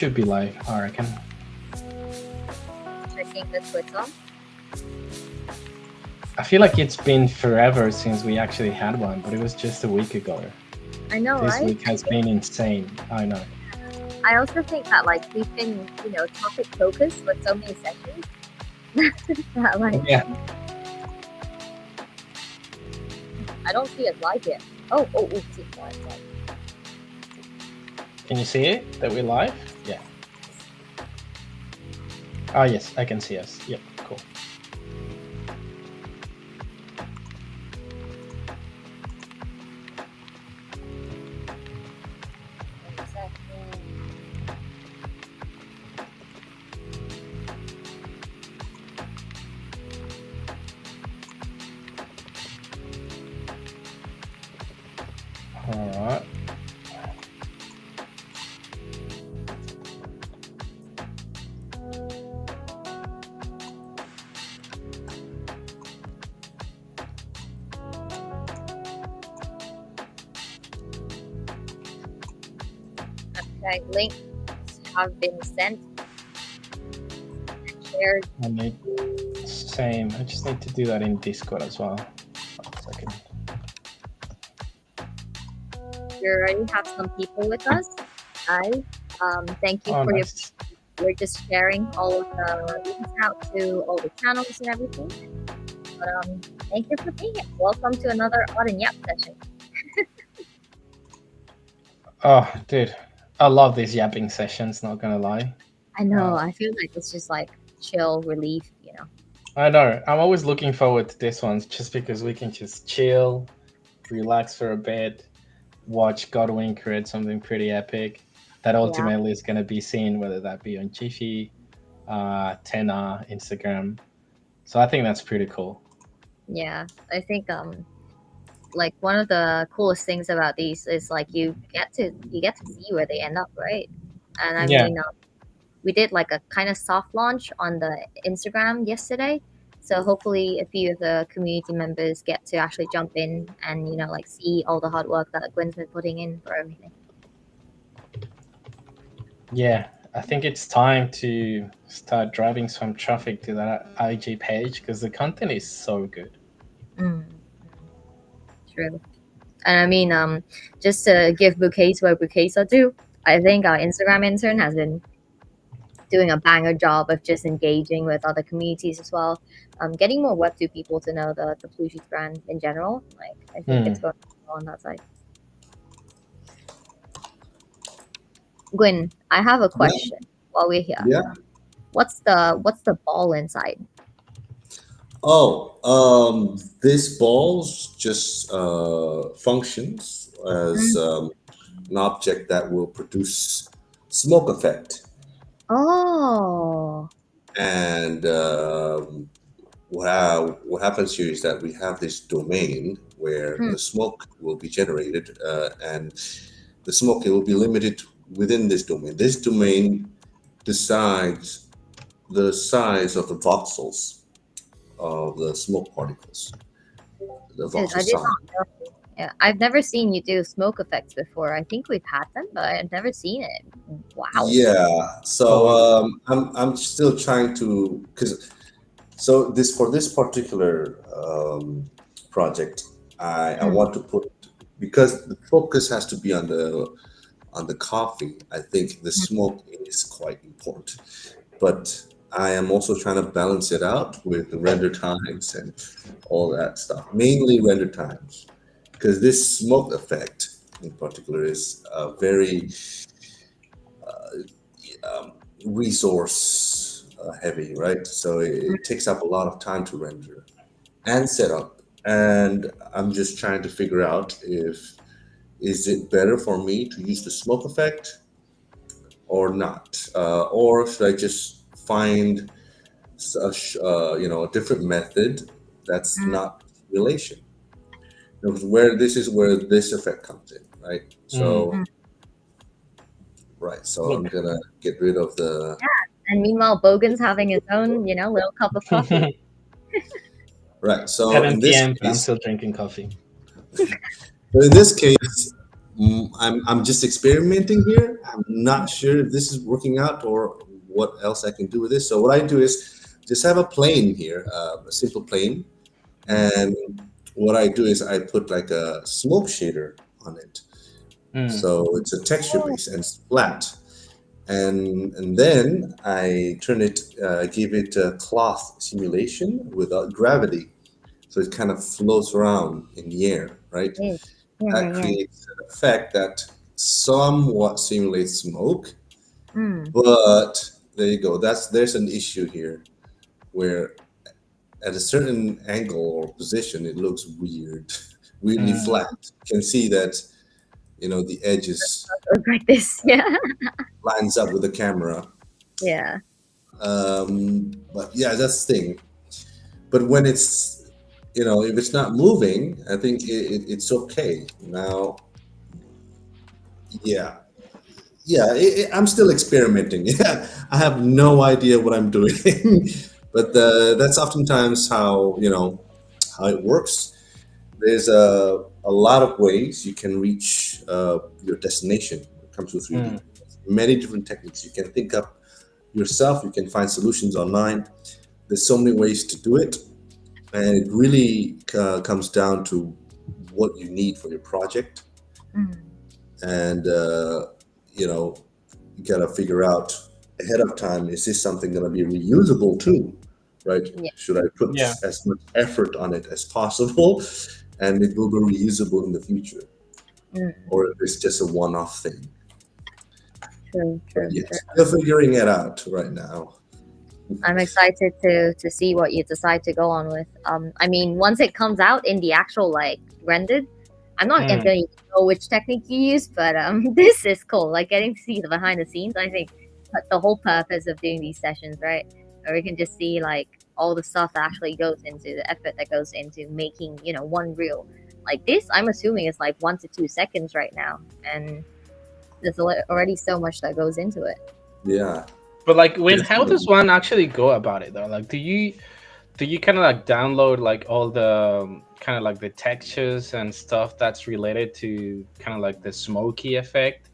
Should be live, I reckon. Checking the Twitter. I feel like it's been forever since we actually had one, but it was just a week ago. I know, This right? week has been insane. I know. I also think that like we've been, topic focused with so many sessions. that, like, Yeah. I don't see it live yet. Oh, see it live. Can you see it? That we're live? Yeah. Oh, yes, I can see us. Yep, cool. All right. Okay, links have been sent and shared. Same. I just need to do that in Discord as well. 1 second. We already have some people with us. Guys, thank you for nice. We're just sharing all of the links out to all the channels and everything. But thank you for being here. Welcome to another Odd and Yap session. Oh, dude. I love these yapping sessions, not gonna lie. I know. I feel like it's just like chill relief, I know. I'm always looking forward to this one just because we can just chill, relax for a bit, watch Godwin create something pretty epic that ultimately is going to be seen, whether that be on Jiffy, Tenor, Instagram. So I think that's pretty cool. Yeah, I think like one of the coolest things about these is like you get to see where they end up, right? And I mean, we did like a kind of soft launch on the Instagram yesterday, so hopefully a few of the community members get to actually jump in and like see all the hard work that Gwen's been putting in for everything. Yeah, I think it's time to start driving some traffic to that IG page because the content is so good. True. And I mean, just to give bouquets where bouquets are due, I think our Instagram intern has been doing a banger job of just engaging with other communities as well, getting more Web2 people to know the Plooshies brand in general. Like, I think it's going well on that side. Gwen, I have a question while we're here. Yeah. What's the ball inside? Oh, this ball just functions as an object that will produce smoke effect. Oh. And what happens here is that we have this domain where the smoke will be generated, and the smoke will be limited within this domain. This domain decides the size of the voxels of the smoke particles. The voxel I did not know. Yeah, I've never seen you do smoke effects before. I think we've had them, but I've never seen it. Wow. Yeah. So I'm still trying to for this particular project, I want to put, because the focus has to be on the coffee. I think the smoke is quite important, but I am also trying to balance it out with the render times and all that stuff. Mainly render times, because this smoke effect in particular is very resource heavy, right? So it takes up a lot of time to render and set up. And I'm just trying to figure out is it better for me to use the smoke effect or not, or should I just find a different method that's not relation? Because where this effect comes in, right? So so I'm gonna get rid of the. Yeah, and meanwhile, Bogan's having his own, little cup of coffee. Right. So 7 in this p.m. case, I'm still drinking coffee. in this case, I'm just experimenting here. I'm not sure if this is working out or what else I can do with this. So what I do is just have a plane here, a simple plane, Mm. and what I do is I put like a smoke shader on it. Mm. So it's a texture Oh, base and it's flat. And then I give it a cloth simulation without gravity, so it kind of floats around in the air, right? yeah, yeah, That yeah, yeah. creates an effect that somewhat simulates smoke, Mm. but there you go. There's an issue here where at a certain angle or position it looks weird, weirdly Mm. flat. You can see that the edges Look like this. Yeah, lines up with the camera. yeah. But yeah, that's the thing. But when if it's not moving, I think it's okay. Now, yeah, yeah, I'm still experimenting. Yeah, I have no idea what I'm doing, but that's oftentimes how it works. There's a lot of ways you can reach your destination when it comes to 3D. Mm. Many different techniques you can think up yourself. You can find solutions online. There's so many ways to do it, and it really comes down to what you need for your project, Mm. and you know you got to figure out ahead of time, is this something going to be reusable too, right? Yeah. Should I put Yeah. as much effort on it as possible and it will be reusable in the future, Mm. or if it's just a one-off thing? True, But true, true. yes, still figuring it out right now. I'm excited to see what you decide to go on with. I mean, once it comes out in the actual like rendered, I'm not Mm. going to know which technique you use, but this is cool. Like getting to see the behind the scenes. I think that's the whole purpose of doing these sessions, right? Where we can just see like all the stuff that actually goes into the effort that goes into making one reel. Like this, I'm assuming is like 1 to 2 seconds right now, and there's already so much that goes into it. Yeah, But like, how does definitely. one actually go about it though? Like, do you kind of like download like all the kind of like the textures and stuff that's related to kind of like the smoky effect,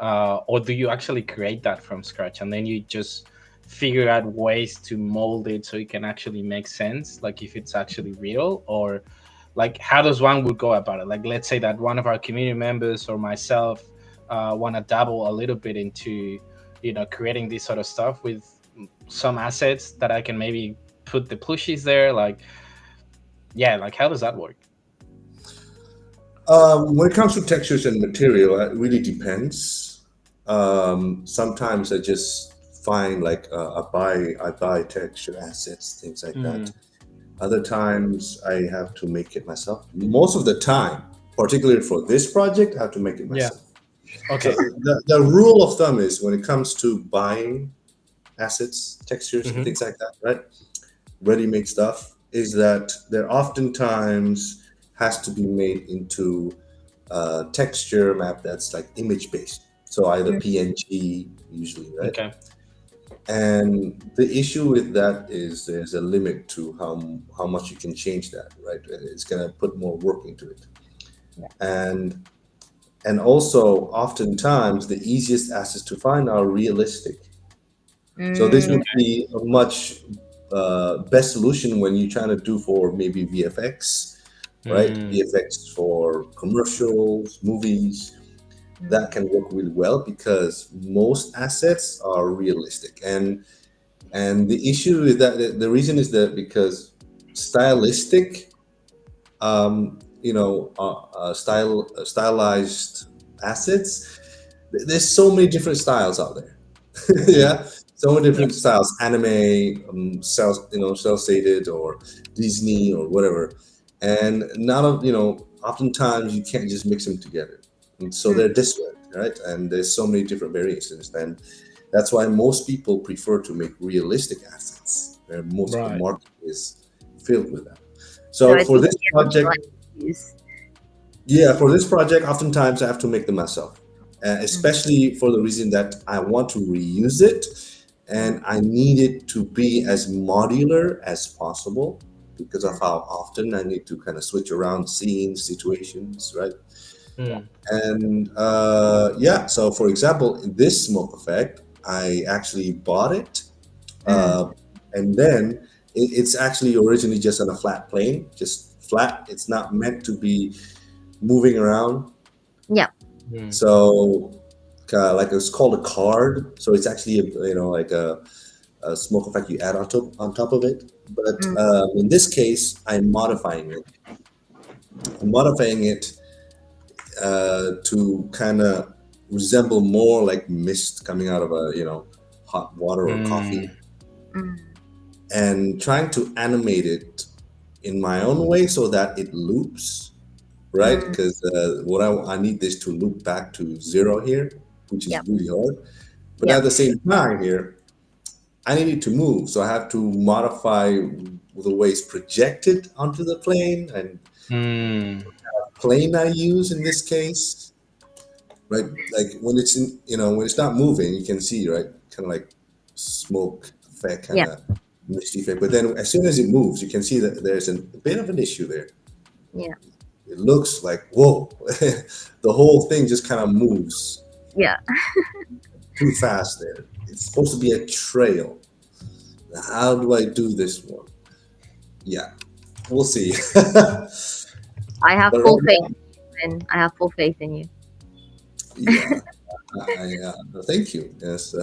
or do you actually create that from scratch and then you just figure out ways to mold it so it can actually make sense, like if it's actually real, or like how does one would go about it? Like, let's say that one of our community members or myself want to dabble a little bit into creating this sort of stuff with some assets that I can maybe put the plushies there, like, yeah, like how does that work? When it comes to textures and material, it really depends. Sometimes I just find like I buy texture assets, things like that. Mm. Other times I have to make it myself. Most of the time, particularly for this project, I have to make it Yeah. myself. So Okay. the rule of thumb is when it comes to buying assets, textures, and Hmm. things like that, right? Ready-made stuff, is that there oftentimes has to be made into a texture map that's like image based. So either Mm. PNG usually, right? Okay. And the issue with that is there's a limit to how much you can change that, right? It's gonna put more work into it. Yeah. And also oftentimes the easiest assets to find are realistic. So this Mm. would be a much best solution when you're trying to do for maybe VFX, right? Mm. VFX for commercials, movies, that can work really well because most assets are realistic. And the issue is that the reason is that because stylistic, stylized assets, there's so many different styles out there. Mm. Yeah, so many Yep. different styles: anime, cell shaded, or Disney, or whatever. And not of oftentimes you can't just mix them together, and so Mm. they're different, right? And there's so many different variations, and that's why most people prefer to make realistic assets, where most of the Right. market is filled with that. So So it's for this easier to project, like use. yeah, for this project, oftentimes I have to make them myself, Mm. especially for the reason that I want to reuse it Mm. and I need it to be as modular as possible because of Mm. how often I need to kind of switch around scenes, situations, right? Mm. And yeah, so for example, in this smoke effect, I actually bought it, Mm, uh, and then it's actually originally just on a flat plane, just flat. It's not meant to be moving around. yeah. Mm. So, like it's called a card. So it's actually like a smoke effect you add on top of it. But Mm, in this case, I'm modifying it. I'm modifying it to kind of resemble more like mist coming out of a hot water or coffee, Mm. mm, and trying to animate it in my own way so that it loops, right? mm, Because what I need this to loop back to zero here, which is yep. really hard. But Yep. at the same time here, I need it to move, so I have to modify the way it's projected onto the plane and Mm. plane I use in this case, right? Like when it's when it's not moving, you can see, right? Kind of like smoke effect, kind Yeah. of misty effect. But then as soon as it moves, you can see that there's a bit of an issue there. Yeah. It looks like whoa, the whole thing just kind of moves Yeah. too fast there. It's supposed to be a trail. How do I do this one? Yeah, we'll see. I have But full right faith now, and I have full faith in you. yeah, thank you. Yes,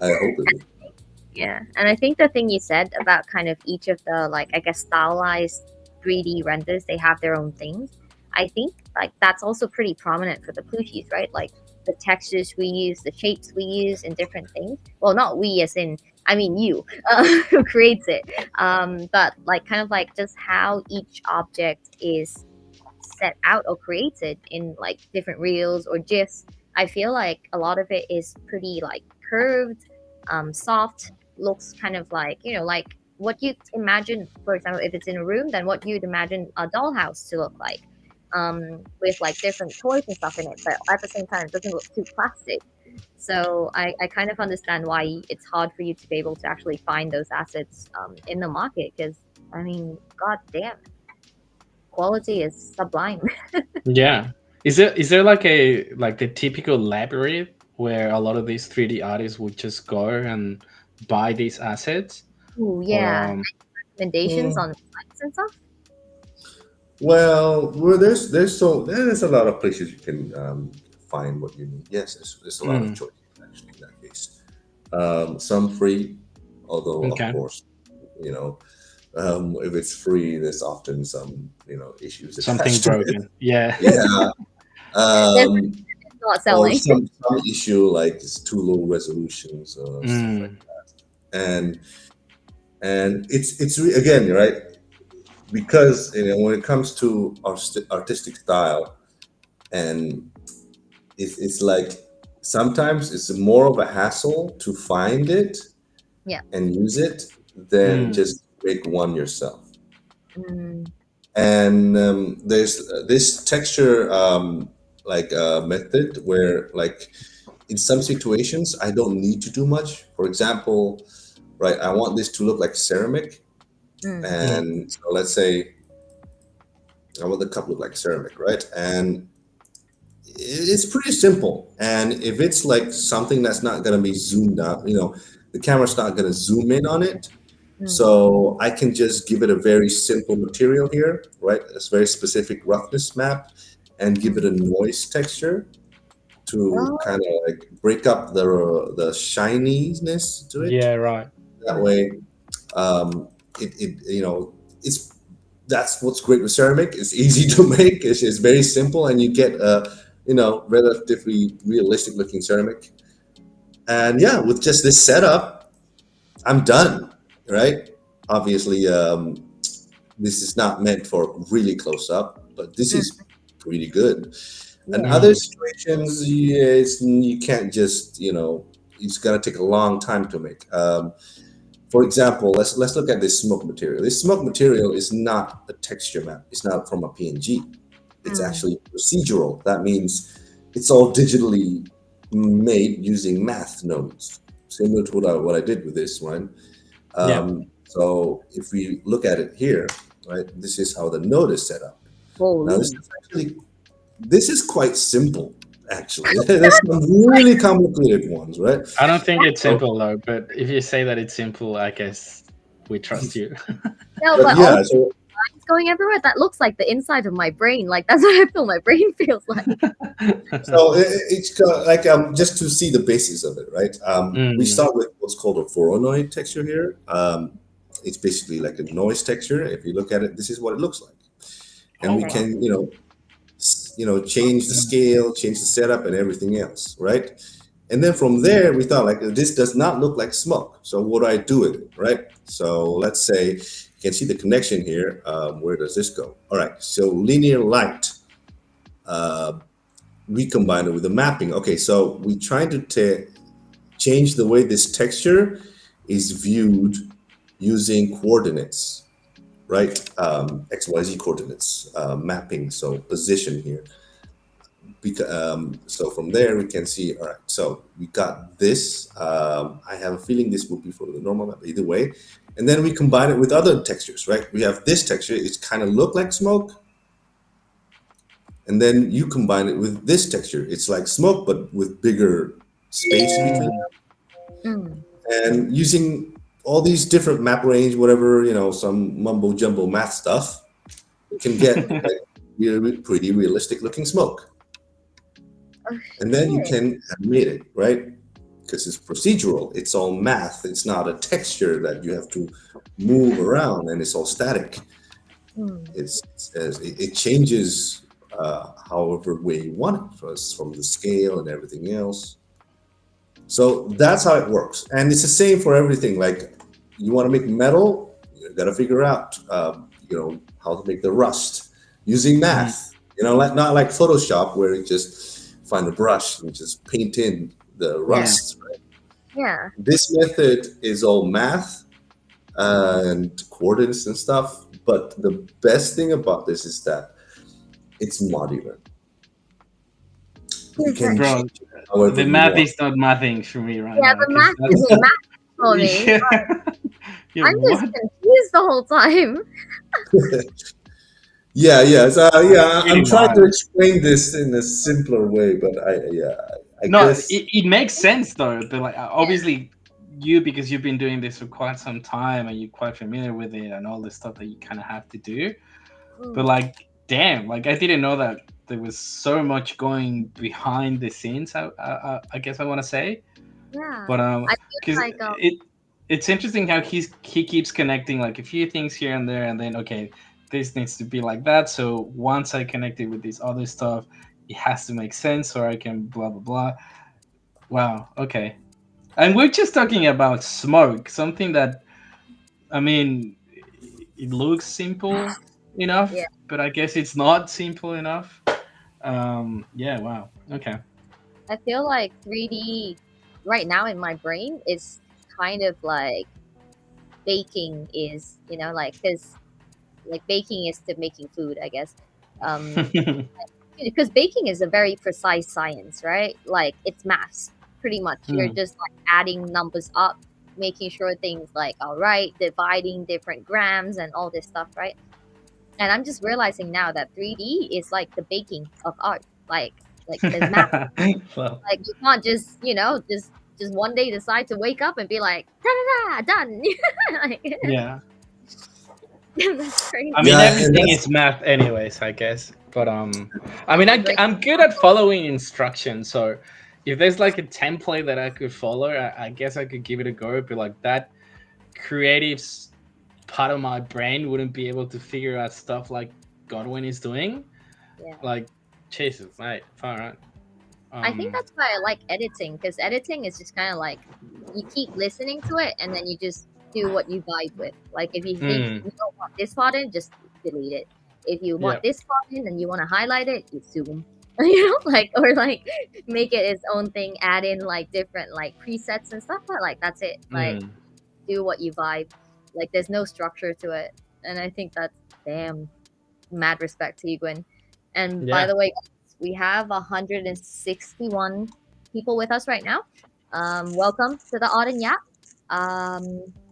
I hope it will. Yeah. And I think the thing you said about kind of each of the like I guess stylized 3D renders, they have their own things. I think like that's also pretty prominent for the plushies, right? Like the textures we use, the shapes we use in different things. Well, not we as in I mean you who creates it. But like kind of like just how each object is set out or created in like different reels or gifs. I feel like a lot of it is pretty like curved, soft, looks kind of like like what you'd imagine, for example, if it's in a room, then what you'd imagine a dollhouse to look like, with like different toys and stuff in it, but at the same time it doesn't look too plastic. So I kind of understand why it's hard for you to be able to actually find those assets in the market, because I mean, god damn, quality is sublime. Yeah. Is there like the typical labyrinth where a lot of these 3D artists would just go and buy these assets? Ooh, Or yeah. Recommendations Mm, on sites and stuff. well, there's a lot of places you can find what you need. Yes, there's a lot of mm, choices actually in that case. Some free, although of okay. course, you know, if it's free, there's often some issues Something attached to it. broken. Yeah. Yeah, There's um, not or selling. some issue like it's too low resolutions or stuff like Mm, that. And again, right, because when it comes to artistic style, and it's like sometimes it's more of a hassle to find it Yeah. and use it than mm, just make one yourself. Mm, And there's this texture method where like in some situations I don't need to do much. For example, right, I want this to look like ceramic, mm, mm, and so let's say I want the cup look like ceramic, right? And it's pretty simple. And if it's like something that's not going to be zoomed out, the camera's not going to zoom in on it. mm. So I can just give it a very simple material here, right? It's very specific roughness map, and give it Mm. a noise texture to Oh. kind of like break up the shininess to it. yeah, right. That Mm, way, it's that's what's great with ceramic. It's easy to make. It's very simple, and you get a relatively realistic looking ceramic. And yeah, with just this setup, I'm done. Right? Obviously, this is not meant for really close up, but this mm. is pretty good. And Yeah. other Mm, situations, you can't just it's gonna take a long time to make. For example, let's look at this smoke material. This smoke material is not a texture map. It's not from a PNG. It's Mm, actually procedural. That means it's all digitally made using math nodes, similar to what I did with this one. yeah. So if we look at it here, right, this is how the node is set up. Now this holy. is actually this is quite simple, actually. There's some really complicated ones, right? I don't think it's So, simple though, but if you say that it's simple, I guess we trust you. No, but but yeah, also so it's going everywhere. That looks like the inside of my brain. Like that's what I feel my brain feels like. it's like just to see the basis of it, right? We Mm. start with what's called a Voronoi texture here. It's basically like a noise texture. If you look at it, this is what it looks like, and Oh we Okay. wow. can, change the Mm. scale, change the setup, and everything else, right? And then from there, we thought like this does not look like smoke. So what do I do with it, right? So let's say you can see the connection here. Where does this go? All right. So linear light. Uh, we combine it with the mapping. Okay, so we try to change the way this texture is viewed using coordinates, right? XYZ coordinates mapping. So position here. So from there we can see, all right, so we got this. I have a feeling this will be for the normal map either way. And then we combine it with other textures, right? We have this texture, it's kind of look like smoke. And then you combine it with this texture. It's like smoke, but with bigger space between. Mm. Mm. And using all these different map range, whatever, some mumbo jumbo math stuff, you can get like really pretty realistic looking smoke. Oh And then you shit. can animate it, right? Because it's procedural. It's all math. It's not a texture that you have to move around, and it's all static. Mm. It changes however way you want it, from the scale and everything else. So that's how it works, and it's the same for everything. Like you want to make metal, you got to figure out, how to make the rust using Mm. math. Like not like Photoshop where you just find a brush and just paint in the Yeah. rust. Yeah. This method is all math and coordinates and stuff. But the best thing about this is that it's modular. You can Bro, change it however the you math want. is not mathing for me right Yeah, now the because math that's isn't math for me. yeah. Yeah, I'm just what? confused the whole time. Yeah, yeah. So yeah, Pretty I'm trying to wild. explain this in a simpler way, but I No, guess it makes sense though. But like Yeah. obviously you, because you've been doing this for quite some time and you're quite familiar with it and all the stuff that you kind of have to do. But Mm. like, damn, like I didn't know that there was so much going behind the scenes. I guess I want to say, Yeah. but I feel because like it's interesting how he keeps connecting like a few things here and there, and then okay, this needs to be like that. So once I connect it with this other stuff, it has to make sense, or I can blah blah blah. Wow. Okay. And we're just talking about smoke, something that I mean, it looks simple yeah. enough, but I guess it's not simple enough. Yeah. Wow. Okay. I feel like 3D right now in my brain is kind of like baking is, like because like baking is to making food, I guess. Um, because baking is a very precise science, right? Like it's maths, pretty much. You're Hmm. just like adding numbers up, making sure things like all right, dividing different grams and all this stuff, right? And I'm just realizing now that 3D is like the baking of art. Like there's math. Well, Like you can't just just one day decide to wake up and be like da da da done. Like, yeah. that's crazy. I mean, yeah, and everything that's is math, anyways. I guess, but I mean, Great. I'm good at following instructions. So, if there's like a template that I could follow, I guess I could give it a go. But like that creative part of my brain wouldn't be able to figure out stuff like Godwin is doing. Yeah. Like, Jesus, mate, far out. I think that's why I like editing because editing is just kind of like you keep listening to it and then you just do what you vibe with. Like if you think Mm, you don't want this part in, just delete it. If you yeah. want this part in and you want to highlight it, you zoom. Like or like make it its own thing, add in like different like presets and stuff. But like that's it. Like Mm, do what you vibe. Like there's no structure to it, and I think that's damn mad respect to you, Gwen. And by yeah. the way, we have 161 people with us right now. Welcome to the Odd and Yap.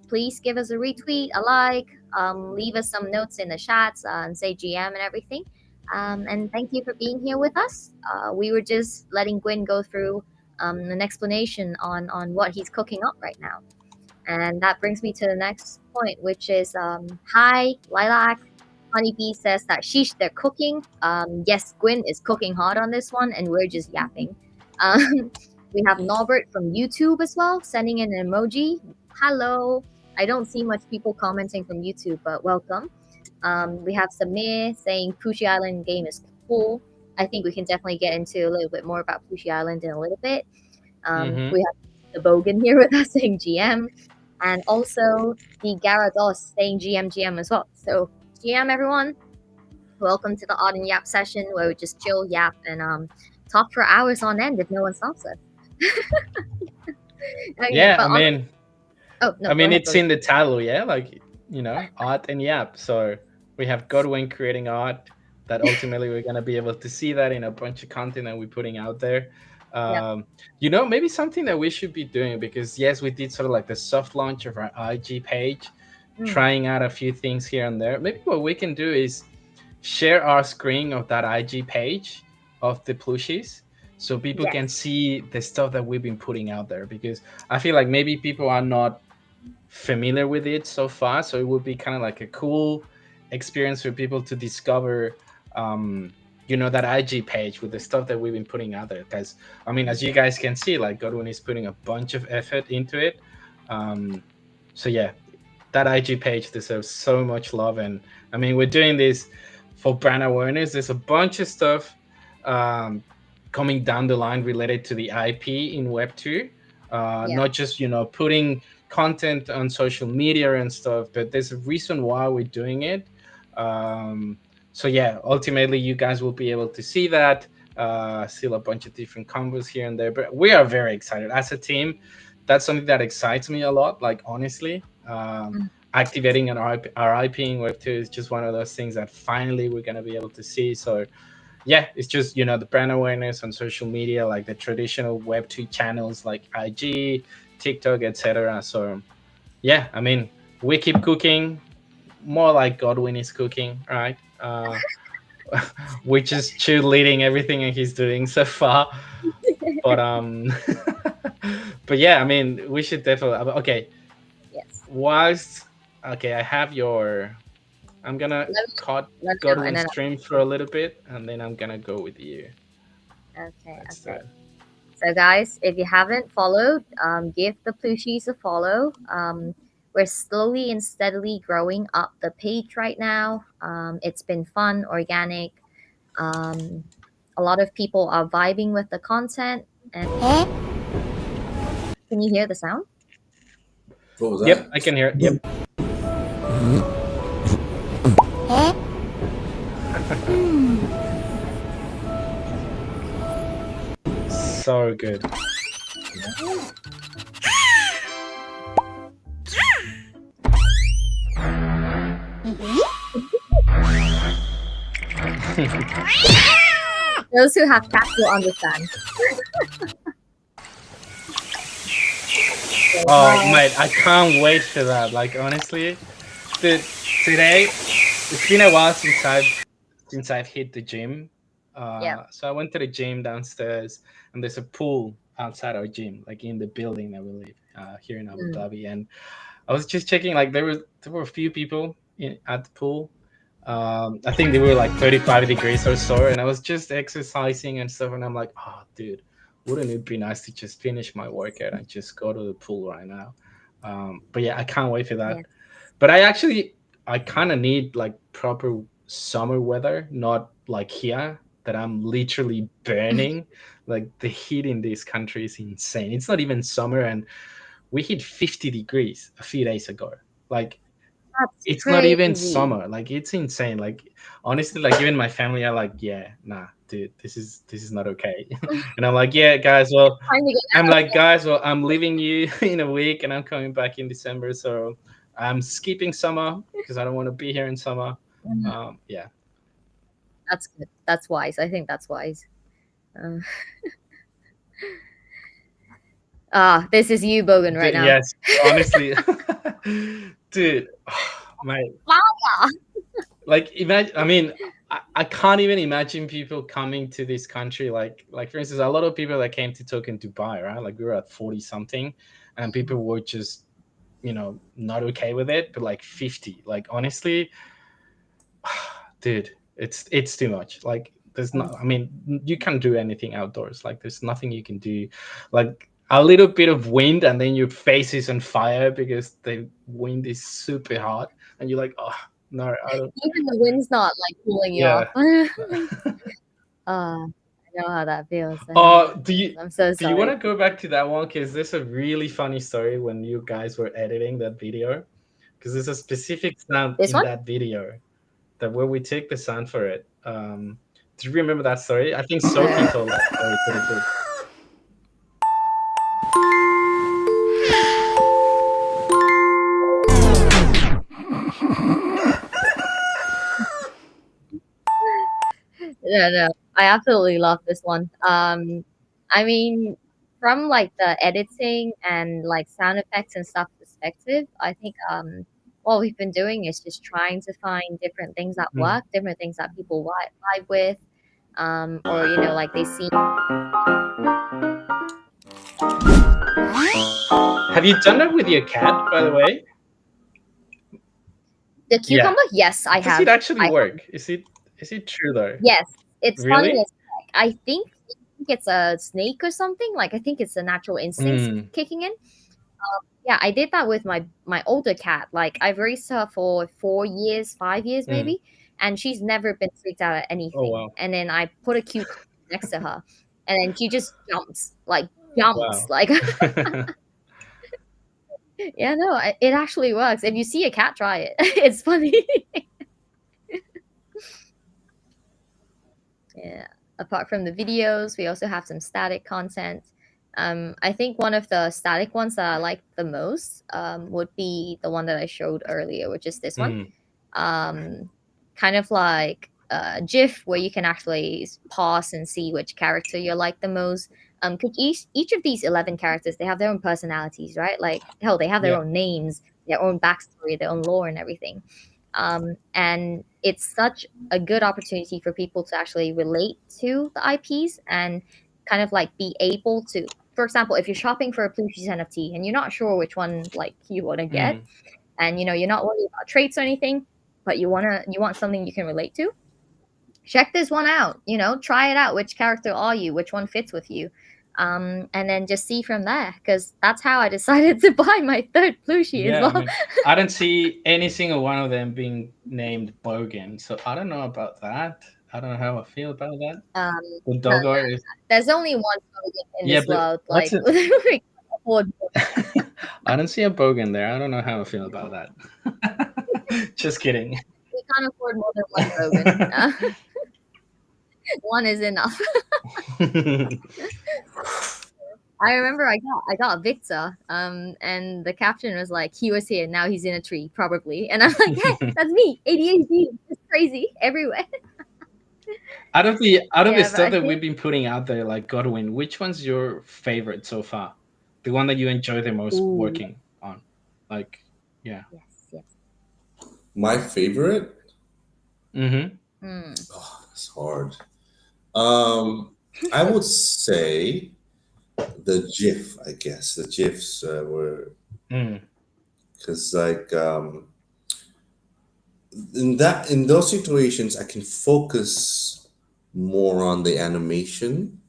Please give us a retweet, a like, leave us some notes in the chats and say GM and everything. And thank you for being here with us. We were just letting Gwyn go through an explanation on what he's cooking up right now. And that brings me to the next point, which is hi, Lilac. Honeybee says that sheesh, they're cooking. Yes, Gwyn is cooking hard on this one, and we're just yapping. Um, we have Norbert from YouTube as well, sending in an emoji. Hello. I don't see much people commenting from YouTube, but welcome. We have Samir saying Plooshy Island game is cool. I think we can definitely get into a little bit more about Plooshy Island in a little bit. We have the Bogan here with us saying GM, and also the Garados saying GM as well. So GM everyone, welcome to the Odd and Yap session where we just chill, yap, and talk for hours on end if no one stops us. Okay, Yeah, but I mean, oh no, I mean, go ahead, it's in the title, yeah, like, art and yap. So we have Godwin creating art that ultimately we're gonna be able to see that in a bunch of content that we're putting out there. Yeah. Maybe something that we should be doing, because yes, we did sort of like the soft launch of our IG page, trying out a few things here and there. Maybe what we can do is share our screen of that IG page of the Plooshies, so people can Yes. see the stuff that we've been putting out there, because I feel like maybe people are not familiar with it so far, so it would be kind of like a cool experience for people to discover that IG page with the stuff that we've been putting out there. Because I mean, as you guys can see, like Godwin is putting a bunch of effort into it. So yeah, that IG page deserves so much love. And I mean, we're doing this for brand awareness. There's a bunch of stuff coming down the line related to the IP in Web2. Not just putting content on social media and stuff, but there's a reason why we're doing it. So yeah, ultimately you guys will be able to see that, still a bunch of different combos here and there, but we are very excited as a team. That's something that excites me a lot, like honestly. Activating our IP in Web2 is just one of those things that finally we're going to be able to see. So yeah, it's just the brand awareness on social media, like the traditional Web2 channels like IG, TikTok, etc. So yeah, I mean, we keep cooking, more like Godwin is cooking, right? We're just cheerleading everything that he's doing so far. But but yeah, I mean, we should definitely. Okay. Yes. Okay, I have your. I'm gonna cut let me know, and Godwin's then stream for a little bit, and then I'm gonna go with you. okay. Let's do it. So guys, if you haven't followed, give the Plooshies a follow. We're slowly and steadily growing up the page right now. It's been fun, organic. A lot of people are vibing with the content. And can you hear the sound? What was Yep, that? I can hear it. Yep. So good. Those who have cats will understand. Oh mate, I can't wait for that. Like honestly, today it's been a while since I've hit the gym. So I went to the gym downstairs, and there's a pool outside our gym, like in the building that we live here in Abu Dhabi. And I was just checking, like there were a few people at the pool. I think they were like 35 degrees or so, and I was just exercising and stuff, and I'm like, oh, dude, wouldn't it be nice to just finish my workout and just go to the pool right now? But yeah, I can't wait for that. Yeah. But I kind of need like proper summer weather, not like here that I'm literally burning. Like the heat in this country is insane. It's not even summer, and we hit 50 degrees a few days ago. Like That's it's not even crazy. summer. Like it's insane. Like honestly, like even my family are like, yeah, nah, dude, this is not okay. And I'm like, yeah, guys, well, Time to get I'm like, guys, well, I'm leaving you in a week, and I'm coming back in December, so I'm skipping summer because I don't want to be here in summer. Yeah. That's good. That's wise. I think that's wise. This is you, Bogan, right now. Yes, honestly, dude, my Fire! like imagine. I mean, I can't even imagine people coming to this country. Like for instance, a lot of people that came to Tokyo and Dubai, right? Like we were at 40 something, and people were just not okay with it. But like 50, like honestly, dude, it's too much. Like there's not. I mean, you can't do anything outdoors. Like there's nothing you can do. Like a little bit of wind, and then your face is on fire because the wind is super hot, and you're like, oh no, I don't. Even the wind's not like cooling you off. Yeah. I know how that feels. I'm so do you want to sorry. go back to that one? Because there's a really funny story when you guys were editing that video. Because there's a specific sound This in one? that video that where we take the sound for it. Do you remember that story? I think Soki told that story pretty good. No, I absolutely love this one. I mean, from like the editing and like sound effects and stuff perspective, I think what we've been doing is just trying to find different things that work, different things that people vibe with, or like they see. Have you done that with your cat, by the way? The cucumber? Yes, I Does have. it actually I have. work? Is it true though? Yes, it's funny Really? as heck. I think it's a snake or something. Like I think it's the natural instincts kicking in. Yeah, I did that with my older cat. Like I've raised her for 4 years, 5 years maybe, and she's never been freaked out at Oh anything. wow. And then I put a cucumber next to her, and then she just jumps, like Wow. like yeah, no, it actually works. If you see a cat, try it. It's funny. Yeah. Apart from the videos, we also have some static content. I think one of the static ones that I like the most would be the one that I showed earlier, which is this one. Kind of like a GIF where you can actually pause and see which character you like the most. Because each of these 11 characters, they have their own personalities, right? Like, hell, they have their own names, their own backstory, their own lore, and everything. And it's such a good opportunity for people to actually relate to the IPs and kind of like be able to, for example, if you're shopping for a Plooshies NFT and you're not sure which one like you want to get, and you're not worried about traits or anything, but you want something you can relate to, check this one out. Try it out. Which character are you? Which one fits with you? And then just see from there, because that's how I decided to buy my third plushie as Yeah, I well. mean, I don't see any single one of them being named Bogan, so I don't know about that. I don't know how I feel about that. The No, doggo is there's only one Bogan in yeah, this but world. what's Like, it? we can't afford more. I don't see a Bogan there. I don't know how I feel about that. Just kidding. We can't afford more than one Bogan. One is enough. I remember I got Victor, and the caption was like, he was here, now he's in a tree, probably. And I'm like, hey, that's me, ADHD, it's crazy everywhere. Out of the Yeah, but stuff I that think we've been putting out there, like Godwin, which one's your favorite so far? The one that you enjoy the most ooh, working on? Like, yeah. yes. My favorite? Mm-hmm. Oh, it's hard. I would say the GIF. I guess the GIFs were because like in those situations I can focus more on the animation,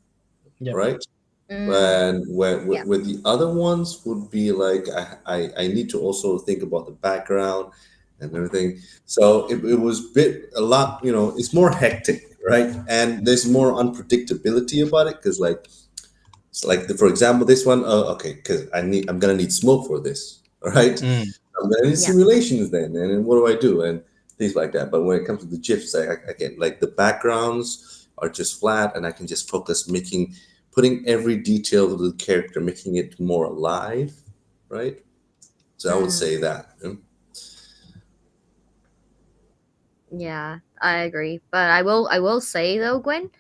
Yep. right? Mm, And yeah. with the other ones would be like I need to also think about the background and everything. So it was a lot, it's more hectic, right? And there's more unpredictability about it because like it's like for example this one, okay, because I'm gonna need smoke for this, all right? Mm. I'm gonna need Yeah. simulations then, and then what do I do and things like that. But when it comes to the GIFs, I get like the backgrounds are just flat, and I can just focus putting every detail of the character, making it more alive, right? So I would say Mm, that. yeah, I agree. But I will say though, Gwen,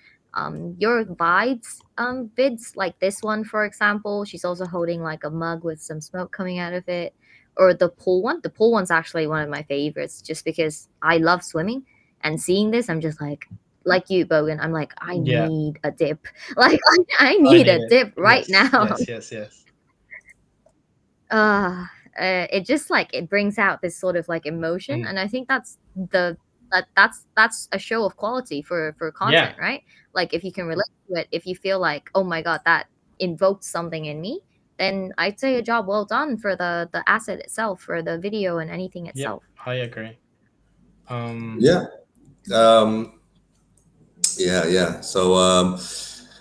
your vibes vids like this one, for example, she's also holding like a mug with some smoke coming out of it. Or the pool one. The pool one's actually one of my favorites just because I love swimming And seeing this, I'm just like you, Bogan. I'm like, I Yeah, need a dip. Like I I need need a it. dip right Yes, now. yes, yes, yes. uh, it just like it brings out this sort of like emotion, Mm. and I think that's a show of quality for Yeah, content, right? Like if you can relate to it, if you feel like, oh my god, that invoked something in me, then I'd say a job well done for the asset itself, for the video and anything yep, itself. I agree. Yeah. Um, yeah. So,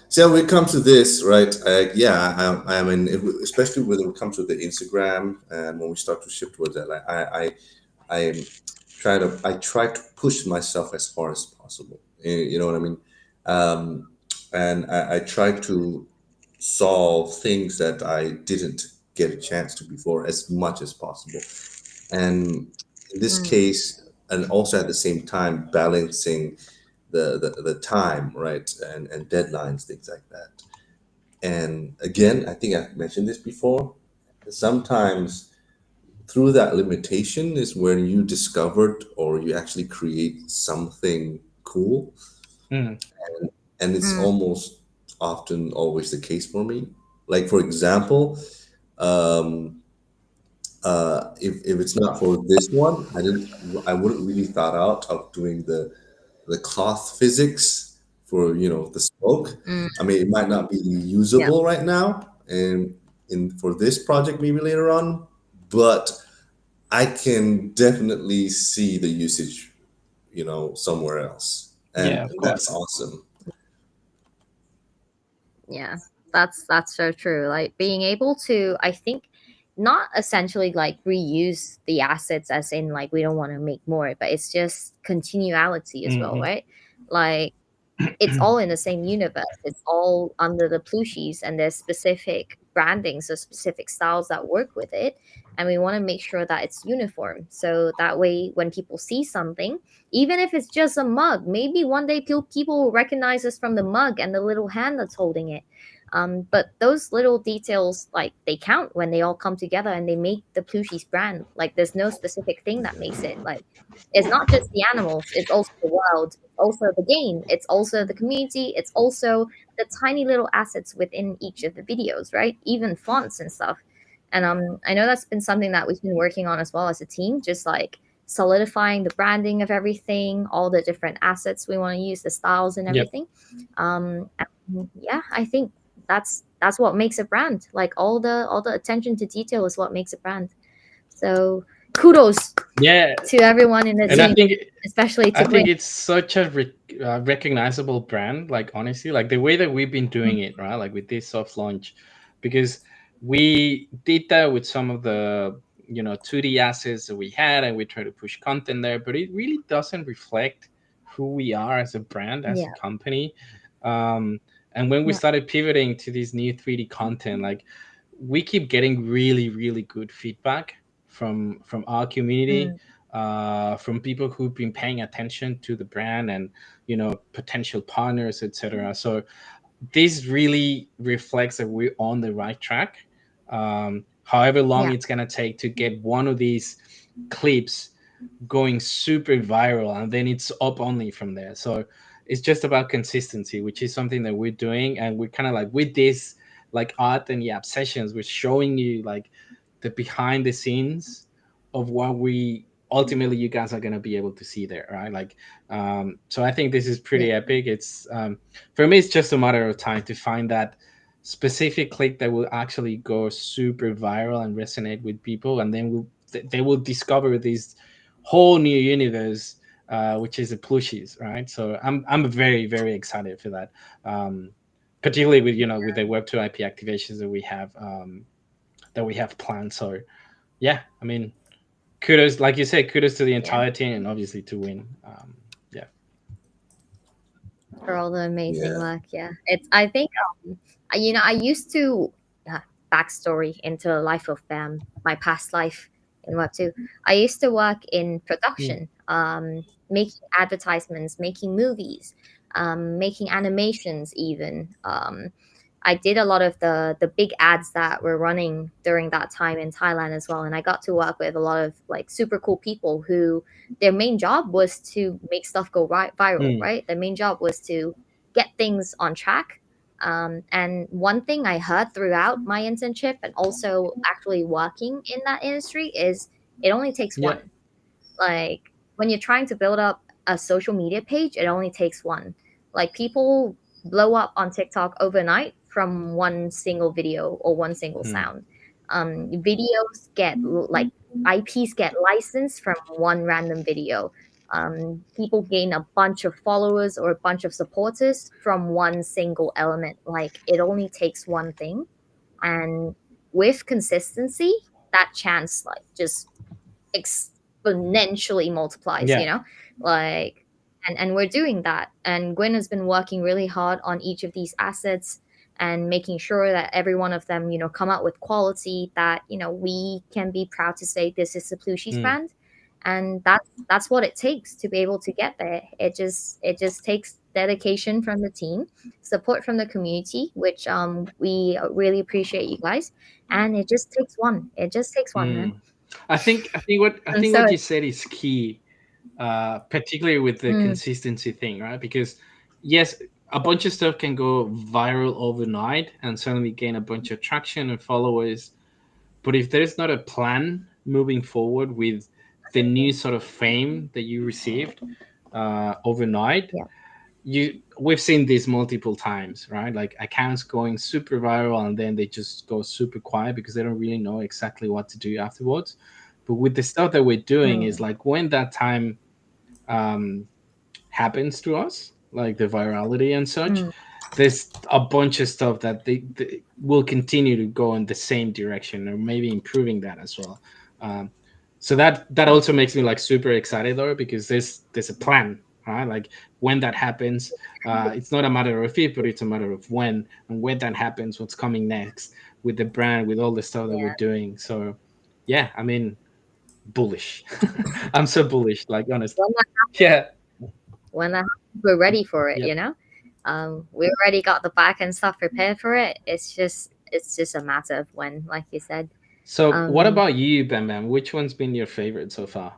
so when it comes to this, right? I mean, especially when it comes to the Instagram, and when we start to shift towards that, like I'm I try to push myself as far as possible. You know what I mean? Um, and I try to solve things that I didn't get a chance to before as much as possible. And in this Mm, case, and also at the same time balancing the time, right, and deadlines, things like that. And again, I think I've mentioned this before. Sometimes through that limitation is when you discovered or you actually create something cool, mm, and it's mm, almost often always the case for me. Like for example, um, if it's not for this one, I wouldn't really thought out of doing the cloth physics for the smoke. mm, I mean, it might not be yeah, usable right now, and in for this project maybe later on, but I can definitely see the usage, somewhere else, yeah, of and that's course. awesome. yeah. That's so true. Like being able to, I think, not essentially like reuse the assets as in like we don't want to make more, but it's just continuality as well, Hmm. right? Like it's all in the same universe. It's all under the Plooshies, and there's specific brandings or specific styles that work with it. And we want to make sure that it's uniform. So that way, when people see something, even if it's just a mug, maybe one day people will recognize us from the mug and the little hand that's holding it. But those little details, like they count when they all come together and they make the Plooshies brand. Like there's no specific thing that makes it. Like it's not just the animals, it's also the world, it's also the game, it's also the community, it's also the tiny little assets within each of the videos, right? Even fonts and stuff. And I know that's been something that we've been working on as well as a team, just like solidifying the branding of everything, all the different assets we want to use, the styles and Yep. everything. And yeah, I think that's what makes a brand. Like all the attention to detail is what makes a brand. So kudos Yeah, to everyone in the and I team, think especially I to think Quinn. it's such a recognizable brand. Like honestly, like the way that we've been doing it, right? Like with this soft launch, because we did that with some of the 2D assets that we had, and we try to push content there, but it really doesn't reflect who we are as a brand, as a Yeah, company. Um, and when we yeah, started pivoting to this new 3D content, like we keep getting really, really good feedback from our community, mm, from people who've been paying attention to the brand, and potential partners, etc. So this really reflects that we're on the right track. However long yeah, it's going to take to get one of these clips going super viral, and then it's up only from there. So it's just about consistency, which is something that we're doing, and we're kind of like with this like art and yeah sessions, we're showing you like the behind the scenes of what we ultimately you guys are going to be able to see there, right? Like so I think this is yeah, pretty epic. It's for me it's just a matter of time to find that specific click that will actually go super viral and resonate with people, and then they will discover this whole new universe, which is the plushies, right? So I'm very very excited for that, particularly with with the Web2 IP activations that we have planned. So yeah, I mean, kudos, like you said, kudos to the yeah. entire team, and obviously to Win. Yeah. For all the amazing Yeah. work. Yeah, it's. I think I used to backstory into the life of Bam, my past life in Web 2. I used to work in Mm. production, making advertisements, making movies, making animations, even. I did a lot of the big ads that were running during that time in Thailand as well, and I got to work with a lot of like super cool people who their main job was to make stuff go viral, Mm. right? Their main job was to get things on track. And one thing I heard throughout my internship and also actually working in that industry is it only takes Yeah. one. Like when you're trying to build up a social media page, it only takes one. Like people blow up on TikTok overnight from one single video or one single Mm. sound. Videos get like IPs get licensed from one random video. People gain a bunch of followers or a bunch of supporters from one single element. Like it only takes one thing, and with consistency, that chance like just exponentially multiplies, Yeah. like and we're doing that. And Gwen has been working really hard on each of these assets and making sure that every one of them, come out with quality that, we can be proud to say this is the Plooshies Mm. brand. And that's what it takes to be able to get there. It just takes dedication from the team, support from the community, which we really appreciate you guys. And it just takes one, man. Mm. I think So what you said is key, particularly with the mm, consistency thing, right? Because yes, a bunch of stuff can go viral overnight and suddenly gain a bunch of traction and followers, but if there's not a plan moving forward with the new sort of fame that you received overnight, yeah. we've seen this multiple times, right? Like accounts going super viral and then they just go super quiet because they don't really know exactly what to do afterwards. But with the stuff that we're doing is Mm, like when that time um, happens to us, like the virality and such, mm, there's a bunch of stuff that they will continue to go in the same direction or maybe improving that as well. Um, so that also makes me like super excited though, because there's a plan, right? Like when that happens, it's not a matter of if, but it's a matter of when, and when that happens, what's coming next with the brand, with all the stuff that we're yeah. doing. So yeah, I mean, bullish. I'm so bullish, like honestly. When that Yeah. when that happens, we're ready for it. Yep. We already got the back end stuff prepared for it. It's just a matter of when, like you said. So, what Um, about you, Bam Bam? Which one's been your favorite so far?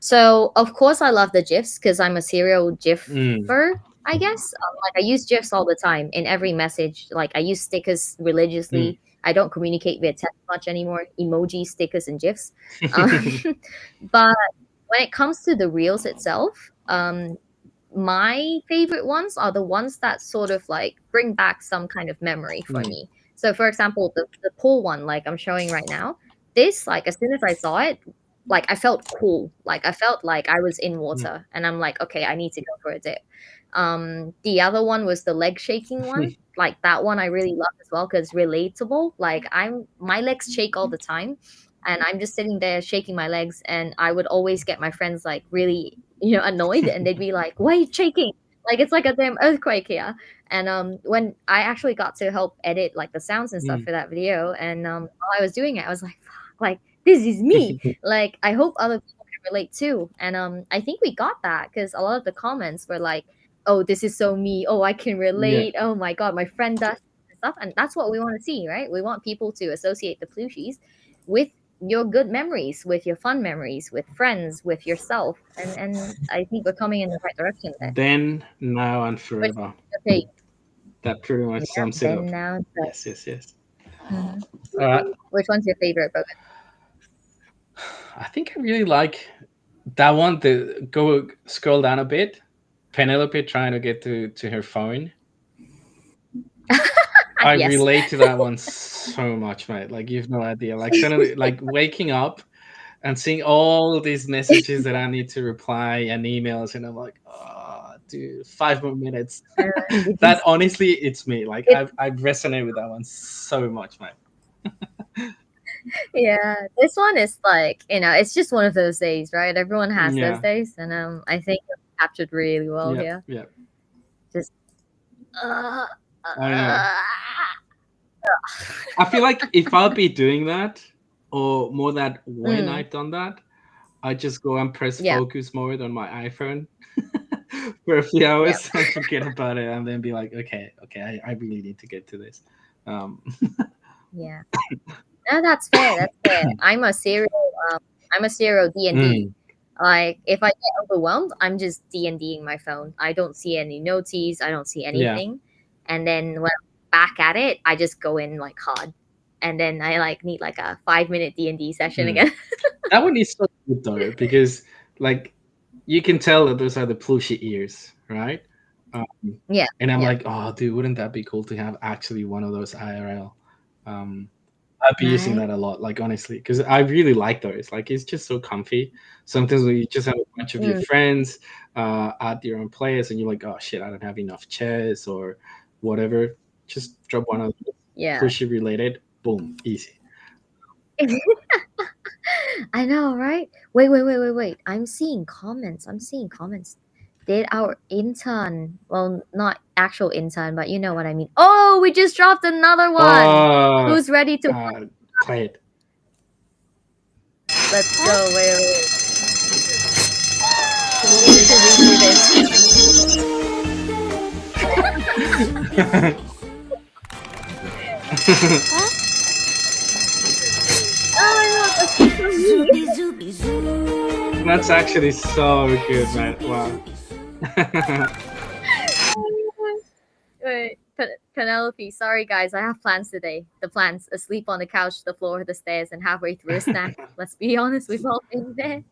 So of course I love the GIFs because I'm a serial Mm. GIFer, I guess. Like I use GIFs all the time in every message. Like I use stickers Mm. religiously. I don't communicate via text much anymore. Emoji, stickers, and GIFs. Um, but when it comes to the reels itself, my favorite ones are the ones that sort of like bring back some kind of memory for Mm. me. So for example, the pool one, like I'm showing right now, this like as soon as I saw it, like I felt cool. Like I felt like I was in Mm. water and I'm like, okay, I need to go for a dip. The other one was the leg shaking one. Like that one I really love as well because relatable. Like my legs shake all the time and I'm just sitting there shaking my legs and I would always get my friends like really, annoyed and they'd be like, "Why are you shaking? Like it's like a damn earthquake here." And when I actually got to help edit like the sounds and stuff Mm. for that video and while I was doing it, I was like, "Fuck, like this is me." Like I hope other people can relate too. And I think we got that because a lot of the comments were like, "Oh, this is so me. Oh, I can Yeah. relate. Oh my god, my friend does and stuff." And that's what we want to see, right? We want people to associate the plushies with your good memories, with your fun memories, with friends, with yourself. And I think we're coming in the right direction there. Then, now, and Which forever. okay, That pretty much yeah, sums it then up. now so, Yes, yes, yes. mhm. All right. Which one's your favorite, Bogan? I think I really like that one. The go scroll down a bit. Penelope trying to get to her phone. I Yes. relate to that one so much, mate. Like you've no idea. Like suddenly, like waking up and seeing all these messages that I need to reply and emails, and I'm like, oh, dude, 5 more minutes. You That just honestly, it's me. Like it I resonate with that one so much, mate. yeah, this one is like, it's just one of those days, right? Everyone has those Yeah, days, and I think it's captured really well yeah, here. yeah. Just uh, I know. uh, I feel like if I'll be doing that, or more that when mm, I've done that, I just go and press yeah. focus mode on my iPhone for a few Yep. hours and forget about it, and then be like, okay, I really need to get to this. Um, Yeah. No, that's fair. That's fair. I'm a serial D&D. mm, Like if I get overwhelmed, I'm just D&Ding my phone. I don't see any noties. I don't see yeah. anything. And then when I'm back at it, I just go in like hard. And then I like need like a 5 minute D&D session Mm. again. That one is so good though, because like you can tell that those are the plushy ears, right? Um, Yeah. and I'm Yeah. like, oh, dude, wouldn't that be cool to have actually one of those IRL? Um, I'd be using Right? that a lot, like honestly, because I really like those. Like it's just so comfy. Sometimes when you just have a bunch of your Mm, friends at your own place, and you're like, oh shit, I don't have enough chairs or whatever. Just drop one of those yeah. plushy related, boom, easy. I know, right? Wait. I'm seeing comments. I'm seeing comments. Did our intern, well, not actual intern, but you know what I mean. Oh, we just dropped another one. Oh, Who's ready to play it. Let's go. Wait. We need to redo this. Oh my god, that's so me. That's actually so good, man. Wow. Wait, Penelope, sorry guys, I have plans today. The plans: asleep on the couch, the floor, the stairs, and halfway through a snack. Let's be honest, we've all been there.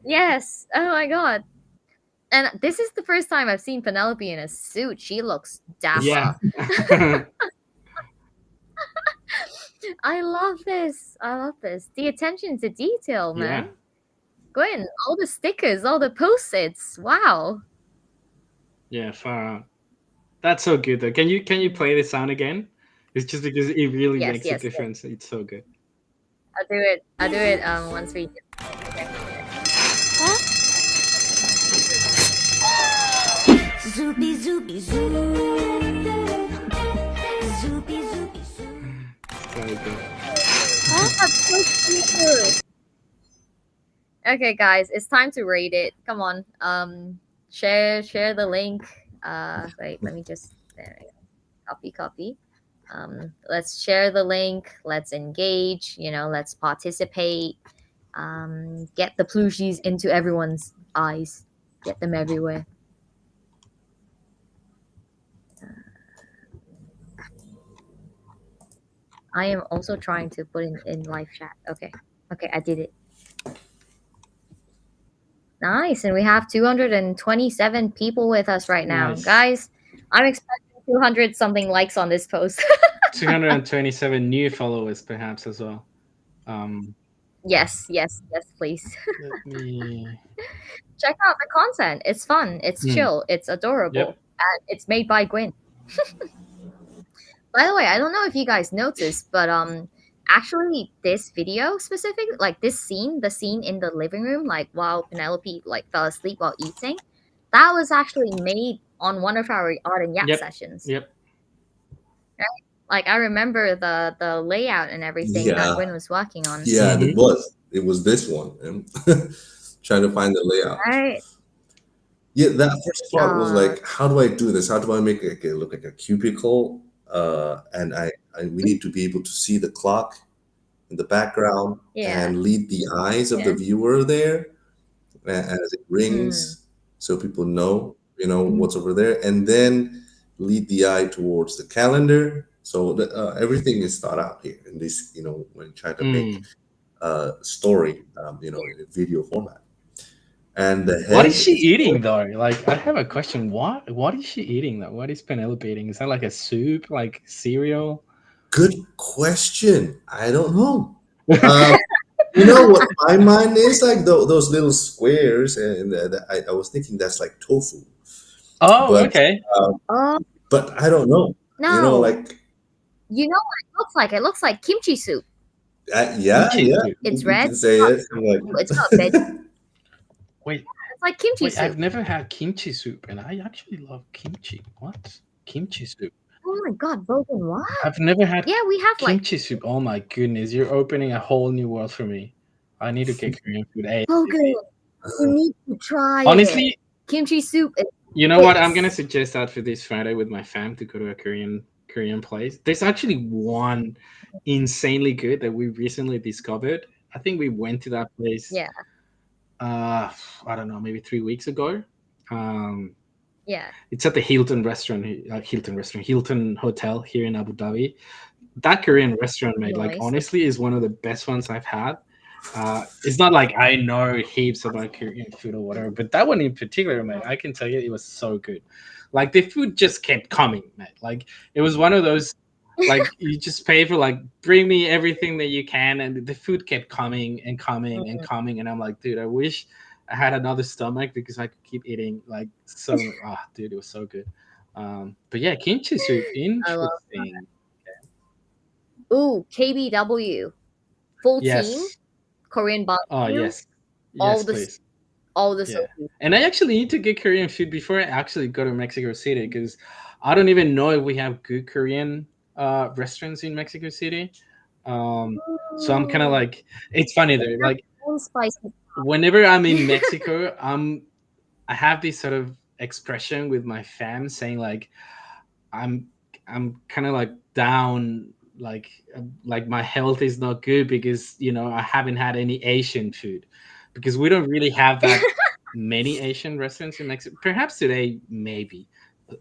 Yes. Oh my god. And this is the first time I've seen Penelope in a suit. She looks Yeah. dapper. I love this. I love this. The attention to detail, Yeah. man. Gwen, all the stickers, all the post-its. Wow. Yeah, far out. That's so good though. Can you play the sound again? It's just because it really Yes, makes a yes. difference. It's so good. I'll do it. I'll do it once we Zoopy zoopy zoo. Zoopy zoopy zoo. So good. That's so cute. Okay, guys, it's time to rate it. Come on. Share the link. Wait, let me just there we go. Copy. Let's share the link. Let's engage. Let's participate. Get the plushies into everyone's eyes. Get them everywhere. I am also trying to put in live chat. Okay, I did it. Nice, and we have 227 people with us right now, Nice. guys. I'm expecting 200 something likes on this post. 227 new followers, perhaps as well. Yes, please. Let me. Check out the content. It's fun. It's chill. It's adorable. Yep. And it's made by Gwen. By the way, I don't know if you guys noticed, but actually this video specific, like this scene, the scene in the living room, like while Penelope like fell asleep while eating, that was actually made on one of our art and yap sessions. Yep. Right? Like I remember the layout and everything that Gwen was working on. Yeah, it was. It was this one. Trying to find the layout. Right. Yeah, that first part was like, how do I do this? How do I make it look like a cubicle? And we need to be able to see the clock in the background and lead the eyes of the viewer there as it rings, so people know, what's over there, and then lead the eye towards the calendar. So everything is thought out here in this, when you try to make a story, in a video format. And the head, what is she eating though? Like, I have a question. What is she eating though? What is Penelope eating? Is that like a soup, like cereal? Good question. I don't know. You know what my mind is like? Those little squares, and I was thinking that's like tofu. Oh, but, okay. But I don't know. No. You know what it looks like? It looks like kimchi soup. Yeah. It's you red. can say it. It's not veg. Wait. It's like kimchi soup. I've never had kimchi soup, and I actually love kimchi. What? Kimchi soup? Oh my god, Bogan, what? I've never had we have kimchi soup. Oh my goodness, you're opening a whole new world for me. I need to get Korean food. Bogan, you need to try Honestly, it. Kimchi soup is You know what? I'm gonna Yes. suggest that for this Friday with my fam to go to a Korean place. There's actually one insanely good that we recently discovered. I think we went to that place. Yeah. Uh, I don't know, maybe 3 weeks ago. Um, Yeah. it's at the Hilton Hotel here in Abu Dhabi. That Korean restaurant, mate, like Noise. honestly, is one of the best ones I've had. It's not like I know heaps about Korean food or whatever, but that one in particular, mate, I can tell you it was so good. Like the food just kept coming, mate. Like it was one of those, like you just pay for like bring me everything that you can, and the food kept coming and coming and Mm, coming, and I'm like, dude, I wish I had another stomach because I could keep eating like so. Ah, dude, it was so good. But yeah, kimchi soup, I love. interesting. Ooh, KBW. Full team. Yes. Korean Oh barbecue. yes, All yes, the please. all the Yeah, soju. and I actually need to get Korean food before I actually go to Mexico City because I don't even know if we have good Korean restaurants in Mexico City. Um, so I'm kind of Ooh, like, it's funny they though. have Like own spicy. whenever I'm in Mexico, I have this sort of expression with my fam saying like I'm I'm kind of like down, like my health is not good because I haven't had any Asian food because we don't really have that many Asian restaurants in Mexico. Perhaps today, maybe,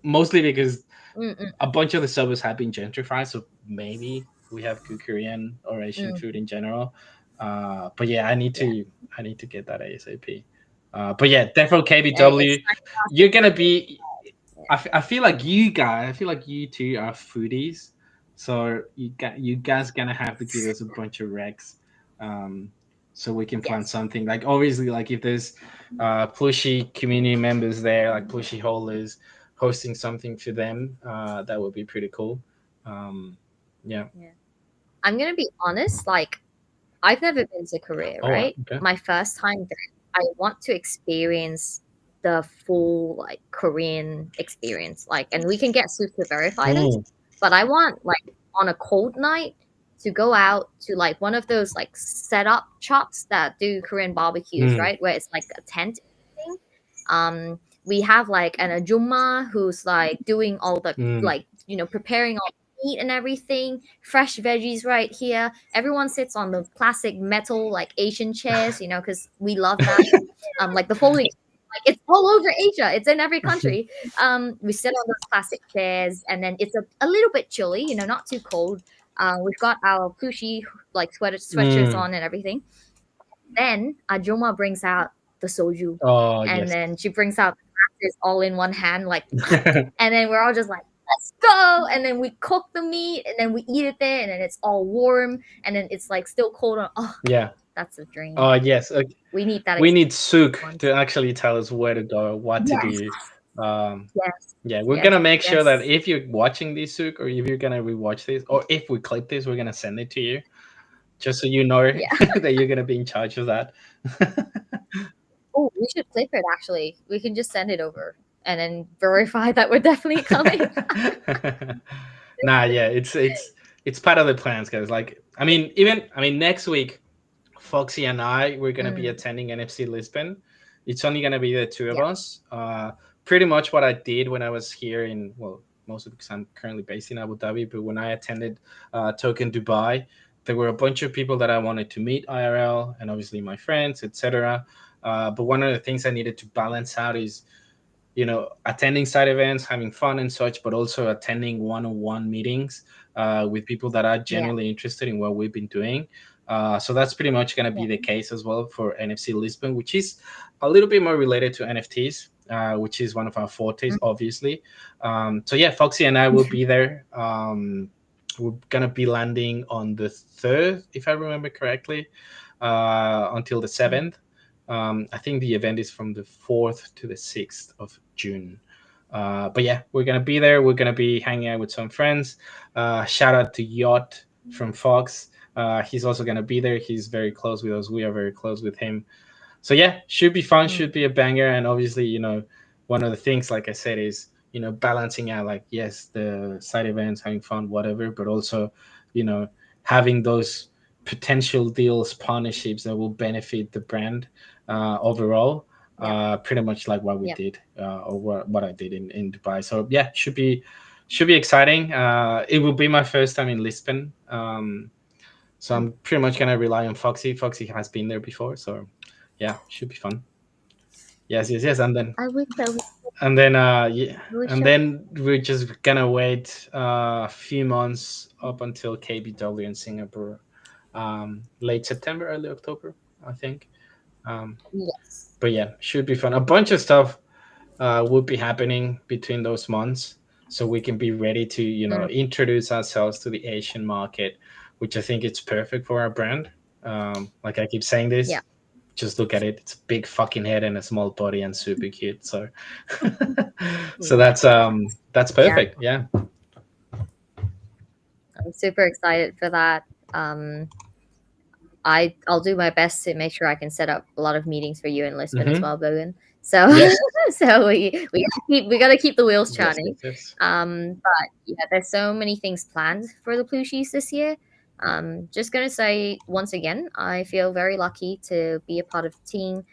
mostly because Mm-mm, a bunch of the suburbs have been gentrified, so maybe we have good Korean or Asian mm. food in general. But yeah, I need Yeah. to I need to get that ASAP. But yeah, Defo It's KBW, fantastic you're gonna food. be. Yeah. I feel like you guys, I feel like you two are foodies, so you guys gonna have to give us a bunch of recs, um, so we can plan Yes. something. Like obviously, like if there's Plushy community members there, like Plushy holders, hosting something for them, that would be pretty cool. Um, yeah. Yeah. I'm gonna be honest. Like, I've never been to Korea, Oh, right? okay. My first time there. I want to experience the full like Korean experience. Like, and we can get Soup to verify this, Mm, but I want like on a cold night to go out to like one of those like setup shops that do Korean barbecues, mm, right? Where it's like a tent thing. We have like an ajumma who's like doing all the mm. like preparing all the meat and everything, fresh veggies right here. Everyone sits on the classic metal like Asian chairs, because we love that. Like the folding, like it's all over Asia. It's in every country. We sit on those classic chairs, and then it's a little bit chilly, not too cold. We've got our Plooshy like sweatshirts Mm. on and everything. Then Ajuma brings out the soju, Oh and yes. then she brings out the glasses all in one hand, like, and then we're all just like, let's go. And then we cook the meat, and then we eat it there, and then it's all warm, and then it's like still cold. Oh, Yeah. that's a dream. Oh yes. We need that We experience need Sook once. to actually tell us where to go, what to Yes, do. Um, yes, yeah, we're yes, gonna make sure that yes. if you're watching this Sook, or if you're gonna rewatch this, or if we clip this, we're gonna send it to you, just so you know Yeah. that you're gonna be in charge of that. Oh, we should clip it actually. We can just send it over and then verify that we're definitely coming. Nah, yeah, it's part of the plans, guys. Like, I mean, next week, Foxy and I we're gonna be Mm, attending NFC Lisbon. It's only gonna be the two of yeah, us. Pretty much what I did when I was here in, well, mostly because I'm currently based in Abu Dhabi, but when I attended Token Dubai, there were a bunch of people that I wanted to meet IRL, and obviously my friends, etc. But one of the things I needed to balance out is attending side events, having fun and such, but also attending one-on-one meetings with people that are yeah, genuinely interested in what we've been doing. So that's pretty much going to yeah. be the case as well for NFC Lisbon, which is a little bit more related to NFTs, which is one of our fortes, Mm, obviously. So yeah, Foxy and I will be there. We're gonna be landing on the 3rd, if I remember correctly, until the mm, 7th. I think the event is from the 4th to the 6th of June. But yeah, we're gonna be there. We're gonna be hanging out with some friends. Shout out to Yacht from Fox. He's also gonna be there. He's very close with us. We are very close with him. So yeah, should be fun. mm. Should be a banger. And obviously, one of the things, like I said, is balancing out, like, yes, the side events, having fun, whatever, but also, you know having those potential deals, partnerships that will benefit the brand overall. Yeah. pretty much like what we Yeah. did, or what I did in Dubai. So yeah, should be exciting. It will be my first time in Lisbon. So I'm pretty much gonna rely on Foxy. Foxy has been there before, so yeah, should be fun. Yes, yes, yes, I wish that we yeah, wish and then we're just gonna wait a few months up until KBW in Singapore, late September, early October, I think. Um, yes. but yeah, should be fun. A bunch of stuff would be happening between those months, so we can be ready to Mm, introduce ourselves to the Asian market, which I think it's perfect for our brand. Like I keep saying this, yeah. just look at it. It's a big fucking head and a small body and super cute. So so Yeah. that's Yeah. perfect. Yeah. I'm super excited for that. Um, I'll do my best to make sure I can set up a lot of meetings for you in Lisbon as Mm-hmm. well, Bogan. So Yes. so we gotta keep the wheels Yes. Yes. turning. Yes. But yeah, there's so many things planned for the Plooshies this year. Just gonna say once again, I feel very lucky to be a part of the team.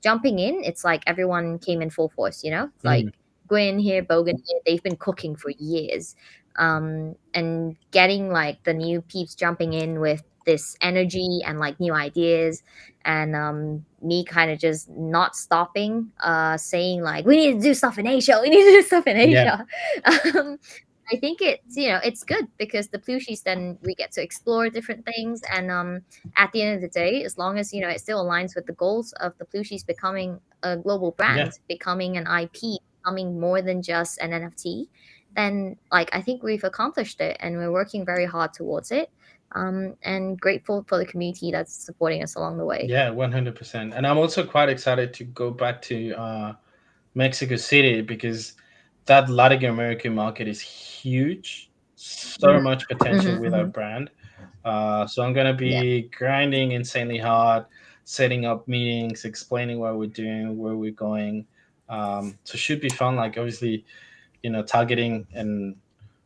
Jumping in, it's like everyone came in full force. Mm, Like Gwen here, Bogan here, they've been cooking for years. And getting like the new peeps jumping in with this energy and like new ideas, and me kind of just not stopping saying like we need to do stuff in Asia, we need to do stuff in yeah. Asia. um, I think it's good because the Plooshies, then we get to explore different things, and at the end of the day, as long as it still aligns with the goals of the Plooshies becoming a global Yeah. brand, becoming an IP, becoming more than just an NFT, then like I think we've accomplished it, and we're working very hard towards it. And grateful for the community that's supporting us along the way. Yeah. 100%. And I'm also quite excited to go back to Mexico City because that Latin American market is huge. So much potential Mm-hmm, with our hmm. brand. So I'm gonna Yeah, be grinding insanely hard, setting up meetings, explaining what we're doing, where we're going. So should be fun. Like obviously, targeting and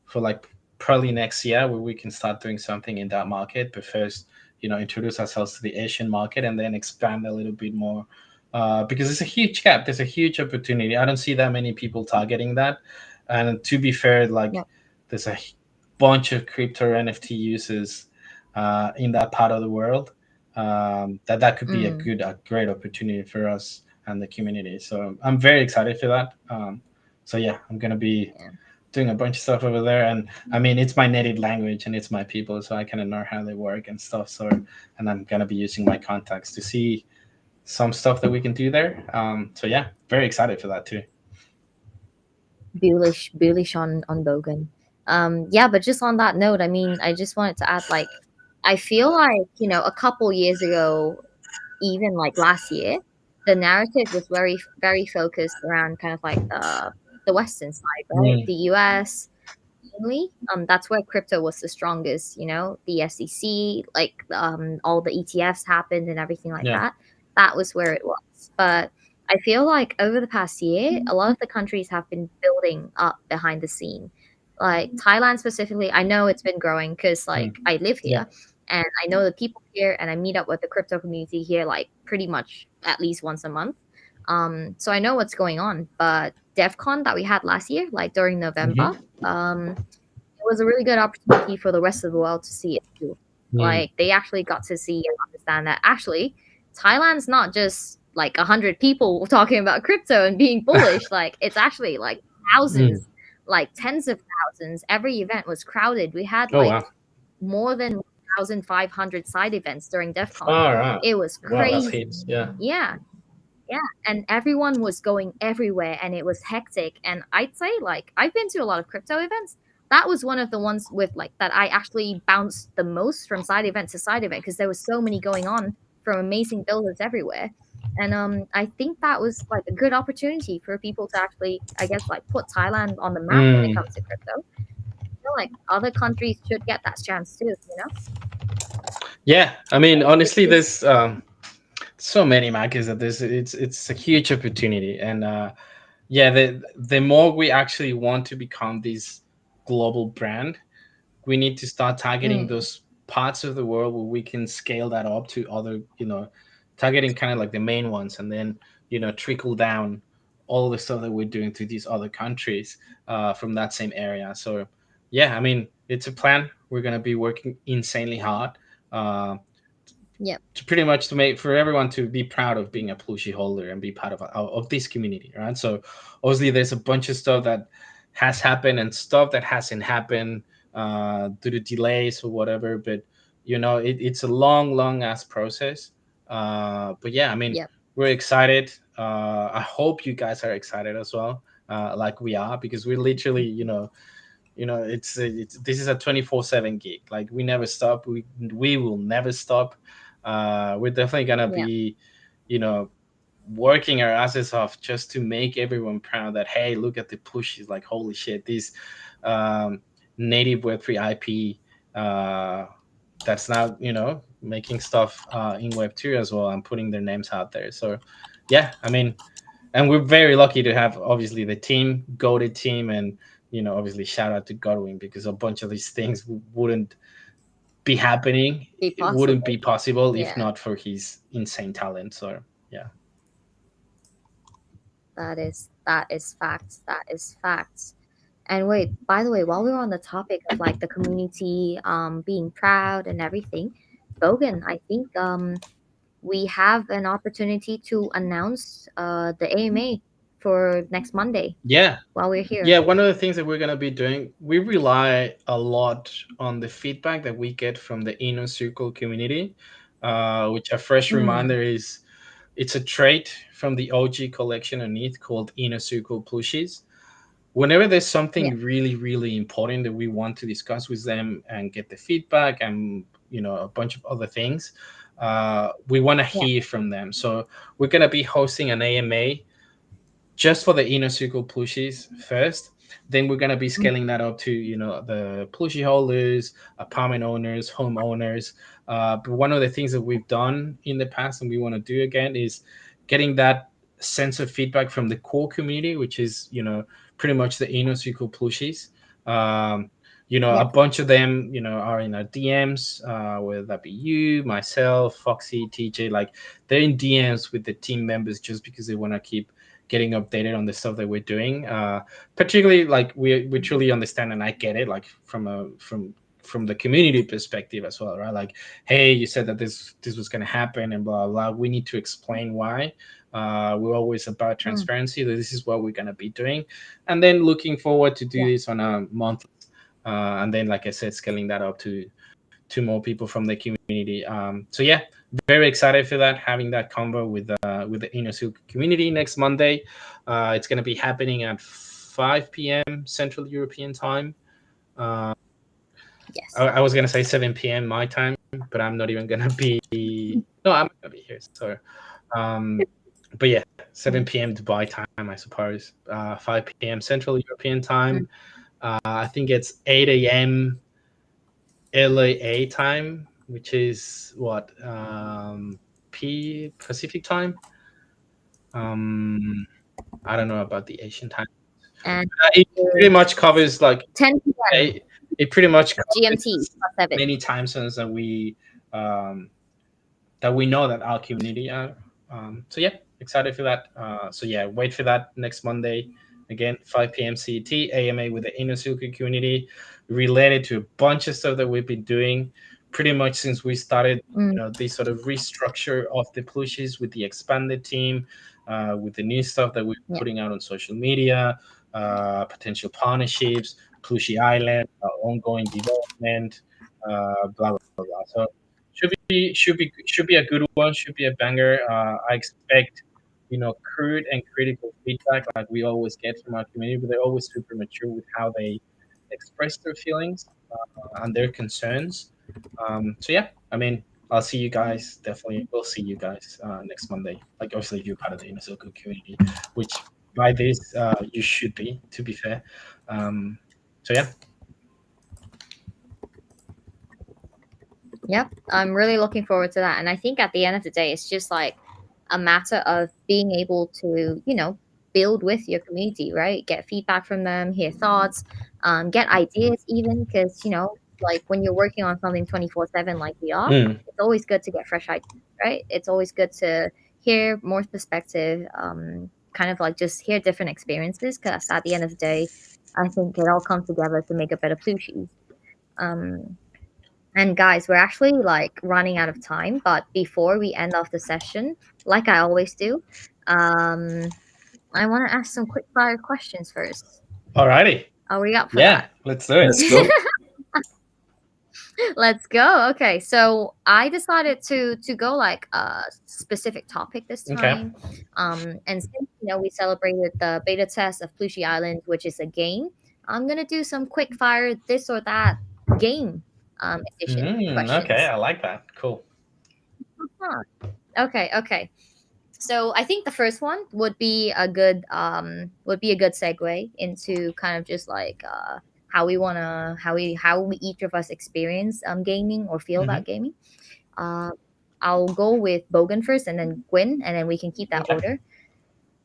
for like probably next year where we can start doing something in that market. But first, introduce ourselves to the Asian market and then expand a little bit more. Because there's a huge gap. There's a huge opportunity. I don't see that many people targeting that. And to be fair, like yeah. there's a bunch of crypto NFT users in that part of the world. That could be Mm, a great opportunity for us and the community. So I'm very excited for that. So yeah, I'm gonna be yeah. doing a bunch of stuff over there, and I mean it's my native language and it's my people, so I kind of know how they work and stuff. So, and I'm gonna be using my contacts to see some stuff that we can do there. So yeah, very excited for that too. Bullish on Bogan. Yeah, but just on that note, I mean, I just wanted to add, like, I feel like a couple years ago, even like last year, the narrative was very focused around kind of like the Western side, right? Mm, The US mainly. That's where crypto was the strongest. The SEC, like all the ETFs happened and everything like yeah. that. That was where it was. But I feel like over the past year, a lot of the countries have been building up behind the scene. Like Thailand specifically, I know it's been growing because like Mm, I live yeah. here and I know the people here, and I meet up with the crypto community here like pretty much at least once a month. So I know what's going on. But DevCon that we had last year, like during November, Hmm. it was a really good opportunity for the rest of the world to see it too. Mm, Like they actually got to see and understand that actually Thailand's not just like 100 people talking about crypto and being bullish. Like it's actually like mm. thousands, like tens of thousands. Every event was crowded. We had Oh like wow. more than 1,500 side events during DEF CON. All right. It was Wow, that's crazy. heaps. Yeah. Yeah, yeah, and everyone was going everywhere and it was hectic. And I'd say like I've been to a lot of crypto events. That was one of the ones with like that I actually bounced the most from side event to side event because there was so many going on from amazing builders everywhere. And I think that was like a good opportunity for people to actually, I guess, like put Thailand on the map when it Mm, comes to crypto. I feel like other countries should get that chance too. yeah. I mean, It's honestly, just there's so many markets that this it's a huge opportunity, and yeah, the more we actually want to become this global brand, we need to start targeting mm, those parts of the world where we can scale that up to other, targeting kind of like the main ones, and then trickle down all the stuff that we're doing to these other countries from that same area. So yeah, I mean, it's a plan. We're gonna be working insanely hard. Uh, Yep. to pretty much to make for everyone to be proud of being a plushie holder and be part of this community, right? So obviously there's a bunch of stuff that has happened and stuff that hasn't happened due to delays or whatever, but it's a long ass process. But yeah, I mean, Yep. we're excited. I hope you guys are excited as well, like we are, because we're literally, it's this is a 24/7 gig. Like, we never stop. We will never stop. We're definitely gonna Yep. be, you know working our asses off just to make everyone proud that, hey, look at the pushes. Like, holy shit, these um, native Web3 IP that's now making stuff in Web2 as well and putting their names out there. So yeah, I mean, and we're very lucky to have obviously the team, goated team, and obviously shout out to Godwin, because a bunch of these things wouldn't be happening. Be It wouldn't possible. be possible if Yeah. not for his insane talent. So yeah. That is facts. That is facts. And wait, by the way, while we were on the topic of like the community being proud and everything, Bogan, I think we have an opportunity to announce the AMA for next Monday Yeah, while we're here. yeah. One of the things that we're gonna be doing, we rely a lot on the feedback that we get from the inner circle community, which a fresh Mm, reminder is, it's a trait from the OG collection underneath called Inner Circle Plooshies. Whenever there's yeah, something really really important that we want to discuss with them and get the feedback and a bunch of other things, we want to yeah, hear from them. So we're going to be hosting an AMA just for the inner circle plushies first. Then we're gonna be mm, scaling that up to the plushie holders, apartment owners, homeowners. But one of the things that we've done in the past and we want to do again is getting that sense of feedback from the core community, which is pretty much the inner circle plushies. Um, yeah, a bunch of them are in our DMs, whether that be you, myself, Foxy, TJ. Like, they're in DMs with the team members just because they want to keep getting updated on the stuff that we're doing. Particularly, like, we truly understand, and I get it, like from the community perspective as well, right? Like, hey, you said that this was going to happen and blah blah. We need to explain why. We're always about mm, transparency. That this is what we're going to be doing, and then looking forward to do yeah, this on a month, and then, like I said, scaling that up to more people from the community. So yeah, very excited for that. Having that convo with the Inner Silk community next Monday. It's going to be happening at 5 p.m. Central European time. Uh, I, yes. I was going to say 7 p.m. my time, but I'm not even going to be. No, I'm going to be here. So, um, but yeah, Mm, 7 p.m. Dubai time, I suppose. 5 p.m. Central European mm, time. I think it's 8 a.m. LAA time, which is what, P Pacific time. I don't know about the Asian time. and It pretty it's much covers, like, 10 p.m. it pretty much GMT covers plus 7. many time zones um, that we know that our community are. So yeah, excited for that. So yeah, wait for that next Monday. Again, 5 p.m. CET, AMA with the Inner Circle community, related to a bunch of stuff that we've been doing pretty much since we started. Mm, This sort of restructure of the plushies with the expanded team, with the new stuff that we're yeah, putting out on social media, potential partnerships, Plushie Island, ongoing development, blah blah blah. So should be a good one. Should be a banger. I expect crude and critical feedback like we always get from our community, but they're always super mature with how they express their feelings and their concerns. So yeah, I mean, I'll see you guys. Definitely, we'll see you guys next Monday. Like, obviously, if you're part of the Inner Circle community, which by this you should be. To be fair, so yeah. yep. I'm really looking forward to that. And I think at the end of the day, it's just like a matter of being able to, build with your community, right? Get feedback from them, hear thoughts, get ideas, even because, like when you're working on something 24/7 like we are, Mm, it's always good to get fresh ideas, right? It's always good to hear more perspective, kind of like just hear different experiences. Because at the end of the day, I think it all comes together to make a better Plooshies. Um, and guys, we're actually like running out of time. But before we end off the session, like I always do, I want to ask some quick fire questions first. Alrighty. Are we up for Yeah, that? let's do it. Let's go. Let's go. Okay, so I decided to go like a specific topic this Okay. time. And since we celebrated the beta test of Plushie Island, which is a game, I'm gonna do some quick fire this or that game edition Okay, questions. I like that. Cool. Huh. Okay. So I think the first one would be a good segue into kind of just like how we each of us experience gaming or feel Hmm. about gaming. Uh, I'll go with Bogan first, and then Gwyn, and then we can keep that Okay. order.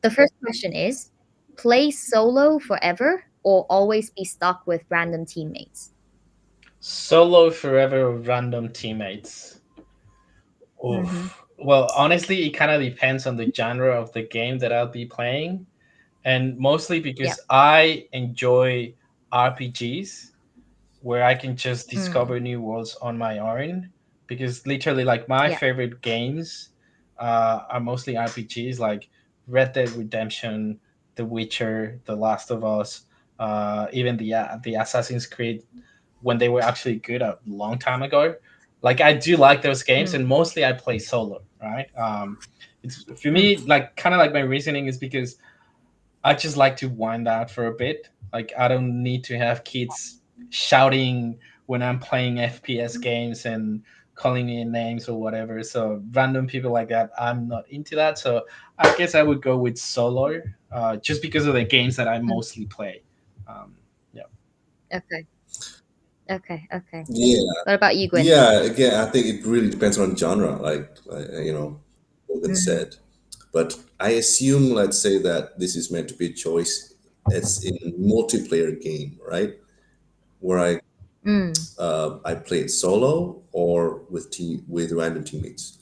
The first question is: play solo forever or always be stuck with random teammates? Solo forever, random teammates. Mm-hmm. Oof. Well, honestly, it kind of depends on the genre of the game that I'll be playing, and mostly Yep. because I enjoy RPGs where I can just Mm. discover new worlds on my own. Because literally, like my Yeah. favorite games are mostly RPGs, like Red Dead Redemption, The Witcher, The Last of Us, even the Assassin's Creed when they were actually good a long time ago. Like I do like those games, Mm. and mostly I play solo, right? It's for Mm. me like kind of like my reasoning is because I just like to wind out for a bit. Like I don't need to have kids shouting when I'm playing FPS games and calling me names or whatever. So random people like that, I'm not into that. So I guess I would go with solo, just because of the games that I Mm. mostly play. Yeah. Okay. Okay. Yeah, What about you, Gwyn? yeah. Again, I think it really depends on genre, like Logan Mm. said. But I assume, let's say that this is meant to be a choice. It's in multiplayer game, right? Where Mm. I play it solo or with random teammates.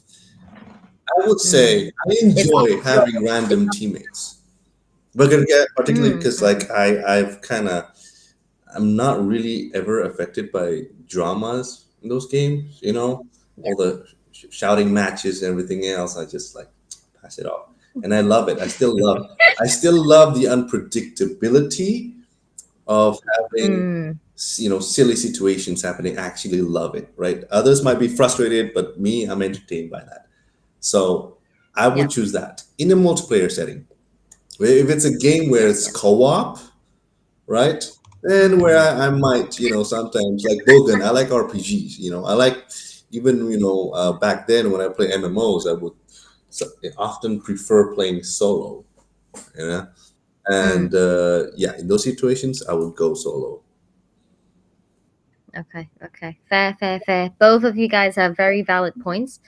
I would say Mm. I It's up enjoy to your having it's random up. teammates, but again, particularly Mm. because like I've kind of I'm not really ever affected by dramas in those games. Yeah. All the shouting matches and everything else. I just like pass it off, and I love it. I still love the unpredictability of having Mm. silly situations happening. I actually love it. Right? Others might be frustrated, but me, I'm entertained by that. So I Yeah. would choose that in a multiplayer setting. If it's a game where Yes. it's Yes. co-op, right? And where Mm. I might, sometimes like Bogan, I like RPGs. I like even back then when I play MMOs, I would often prefer playing solo. You know, and Mm. yeah, in those situations, I would go solo. Okay. Fair. Both of you guys have very valid points.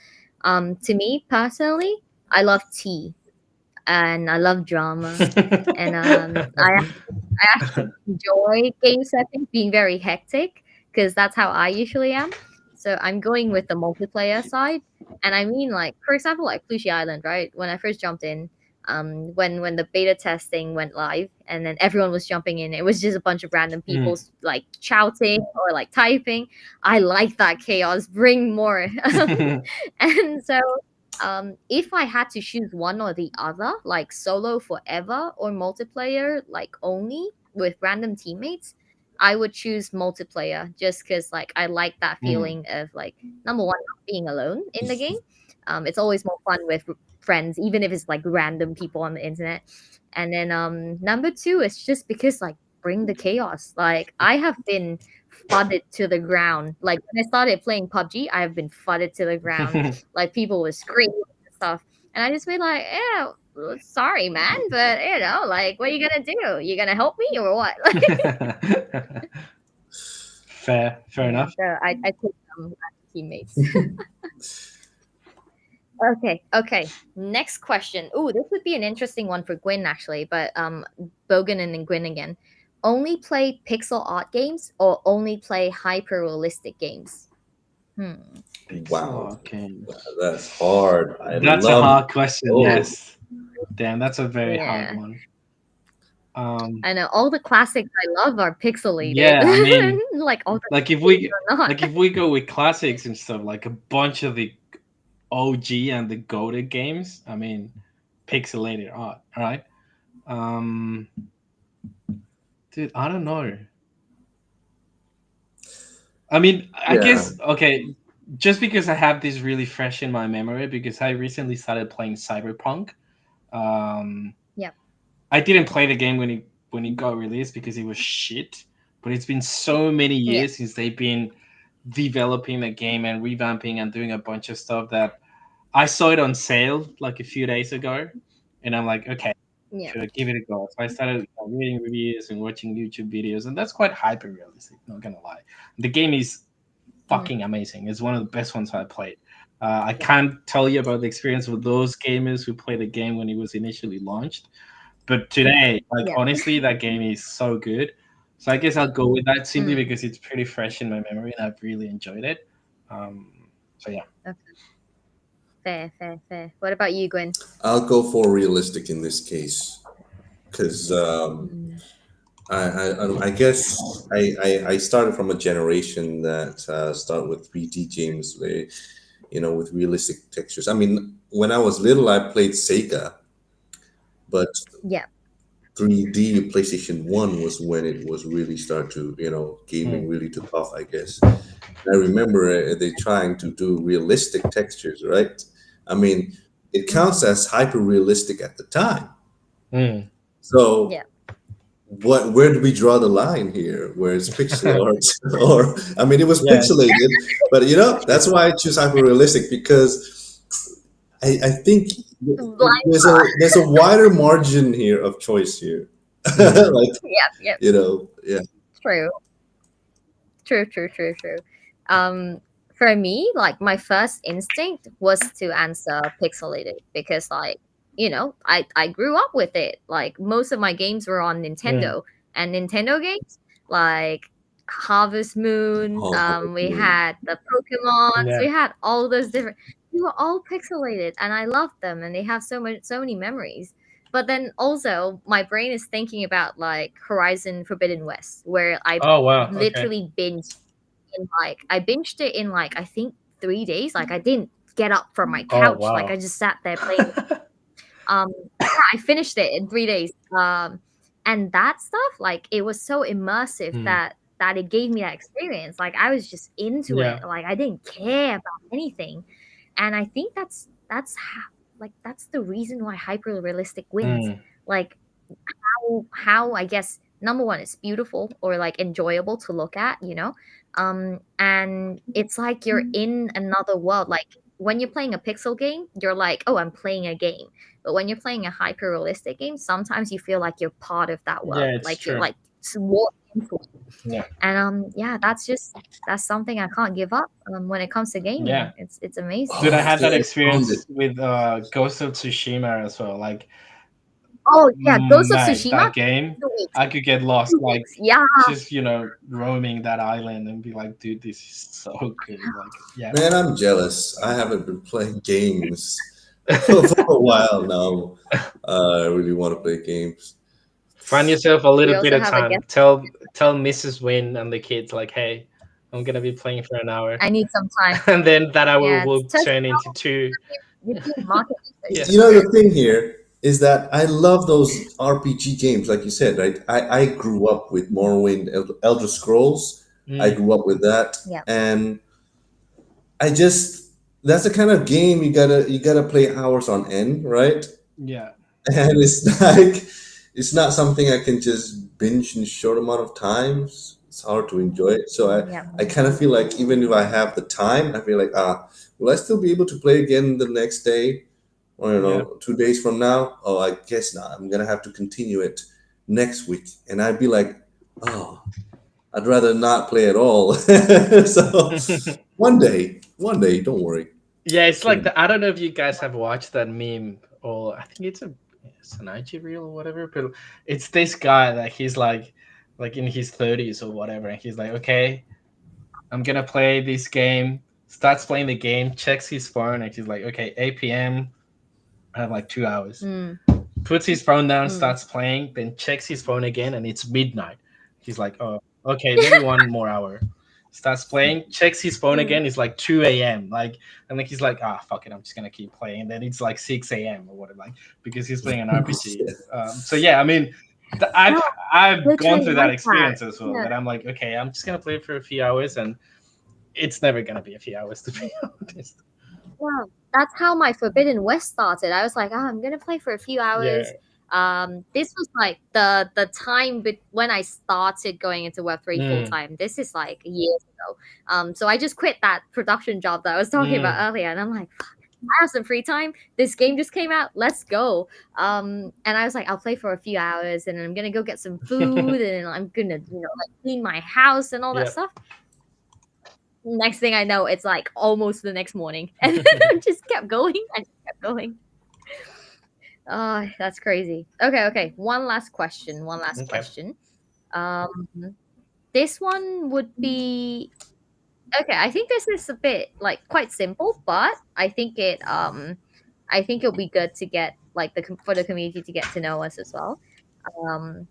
To me personally, I love tea and I love drama, and I actually enjoy game settings being very hectic because that's how I usually am. So I'm going with the multiplayer side, and I mean, like for example, like Plooshy Island, right? When I first jumped in, when the beta testing went live, and then everyone was jumping in, it was just a bunch of random people Mm. like shouting or like typing. I like that chaos. Bring more. And so if I had to choose one or the other, like solo forever or multiplayer, like only with random teammates, I would choose multiplayer just because like I like that Mm. feeling of like number one, not being alone in the game. It's always more fun with friends, even if it's like random people on the internet. And then number two is just because like bring the chaos. Like I have been fudded to the ground. Like when I started playing PUBG, I have been fudded to the ground. Like people were screaming and stuff, and I just be like, yeah, well, sorry, man, but like, what are you gonna do? You gonna help me or what? Fair Yeah, enough. so I take teammates. Okay. Next question. Ooh, this would be an interesting one for Gwyn actually, but Bogan and then Gwyn again. Only play pixel art games or only play hyper realistic games? Hmm. Pixel Wow, art games. that's hard. I That's a love hard question. those. Yes. Damn, that's a very hard Yeah. one. I know all the classics I love are pixelated. Yeah, I mean, Like all the like if games we are not. like if we go with classics and stuff, like a bunch of the OG and the goated games. I mean, pixelated art, right? Um, dude, I don't know. I mean, I Yeah. guess okay, just because I have this really fresh in my memory because I recently started playing Cyberpunk. Um, Yeah. I didn't play the game when it got released because it was shit. But it's been so many Yeah. years since they've been developing the game and revamping and doing a bunch of stuff that I saw it on sale like a few days ago, and I'm like, okay, Yeah. should I give it a go? So I started reading reviews and watching YouTube videos, and that's quite hyper realistic. Not gonna lie, the game is Mm, fucking amazing. It's one of the best ones I played. I can't tell you about the experience with those gamers who played the game when it was initially launched, but today, like yeah. honestly, that game is so good. So I guess I'll go with that simply Mm, because it's pretty fresh in my memory and I've really enjoyed it. So yeah. okay. Fair, fair, fair. What about you, Gwen? I'll go for realistic in this case because Mm, I guess I started from a generation that start with 3D games, with realistic textures. I mean, when I was little, I played Sega, but yeah. 3D PlayStation 1 was when it was really start to, gaming Mm, really took off, I guess. I remember they trying to do realistic textures, right? I mean, it counts Mm, as hyper realistic at the time. mm. So yeah. where do we draw the line here? Where it's pixel art, or I mean, it was Yeah, pixelated, but true. that's why I choose hyper realistic because I think Blind there's a wider margin here of choice here. Mm, Like, yeah, yeah. yeah. True. True, true, true, true. Um, for me, like my first instinct was to answer pixelated because, like, I grew up with it. Like most of my games were on mm. Nintendo, and Nintendo games like Harvest Moon. Oh, We had the Pokemons. We Yeah. had all those different. They were all pixelated, and I loved them, and they have so many memories. But then also, my brain is thinking about like Horizon Forbidden West, where I Oh wow. Okay. literally binged it in like I think 3 days. Like I didn't get up from my Oh couch. Like I wow. just sat there playing. Yeah, I finished it in 3 days. And that stuff, like it was so immersive Mm, that it gave me that experience. Like I was just into it. yeah. Like I didn't care about anything. And I think that's how, like that's the reason why hyper realistic wins. Mm, Like how I guess number one it's beautiful or like enjoyable to look at, and it's like you're in another world. Like when you're playing a pixel game, you're like, oh, I'm playing a game. But when you're playing a hyper realistic game, sometimes you feel like you're part of that world, yeah, it's like you're true. like walk into it. Yeah. And yeah, that's something I can't give up when it comes to gaming. Yeah. It's amazing. Dude, Oh, I I had think that I found it. experience with Ghost of Tsushima as well. Like, Oh yeah, Ghost of mate, Tsushima, that game, 2 weeks, I could get lost, 2 weeks. like, Yeah, just, roaming that island and be like, dude, this is so good. Like, yeah. Man, I'm jealous. I haven't been playing games for a while now. I really want to play games. Find yourself a we little bit also of have a time. guest. Tell Mrs. Win and the kids, like, hey, I'm gonna be playing for an hour. I need some time. And then that hour Yeah, it's will just turn into two. you're doing market research. Yeah. It's The thing here is that I love those RPG games, like you said, right? I grew up with Morrowind, Elder Scrolls. I Mm, grew up with that, Yeah, and I just that's the kind of game you gotta play hours on end, right? yeah. And it's like it's not something I can just binge in a short amount of times. It's hard to enjoy it. So yeah, I kind of feel like even if I have the time, I feel like will I still be able to play again the next day or Yeah. 2 days from now? Oh, I guess not. I'm gonna have to continue it next week, and I'd be like, oh, I'd rather not play at all. So one day, don't worry. Yeah, it's like Soon. the, I don't know if you guys have watched that meme or I think it's an IG reel or whatever, but it's this guy that he's like in his 30s or whatever, and he's like, okay, I'm gonna play this game starts playing the game, checks his phone, and he's like, okay, 8 p.m. I have like 2 hours. Mm, Puts his phone down, mm, starts playing, then checks his phone again, and it's midnight. He's like, oh, okay, maybe 1 more hour. Starts playing, checks his phone mm. again. It's like 2 a.m. Like, and like he's like, ah, fuck it, I'm just gonna keep playing. And then it's like 6 a.m. or whatever, like because he's playing an RPG. So yeah, I mean, No, I've gone literally through that like that. experience as well. Yeah. That I'm like, okay, I'm just gonna play it for a few hours, and it's never gonna be a few hours to be honest. Wow, that's how my Forbidden West started. I was like, I'm gonna play for a few Yeah. hours. This was like the time when I started going into Web3 full Mm. time. This is like years ago. So I just quit that production job that I was talking about Mm. earlier, and I'm like, fuck, I have some free time. This game just came out. Let's go. And I was like, I'll play for a few hours, and I'm gonna go get some food, and I'm gonna like clean my house and all that Yep. stuff. Next thing I know, it's like almost the next morning, and then I just kept going. I just kept going. Oh, that's crazy. Okay. One last question. One last Okay. question. Um, this one would be okay. I think this is a bit like quite simple, but I think it'll be good to get like for the community to get to know us as well. Um,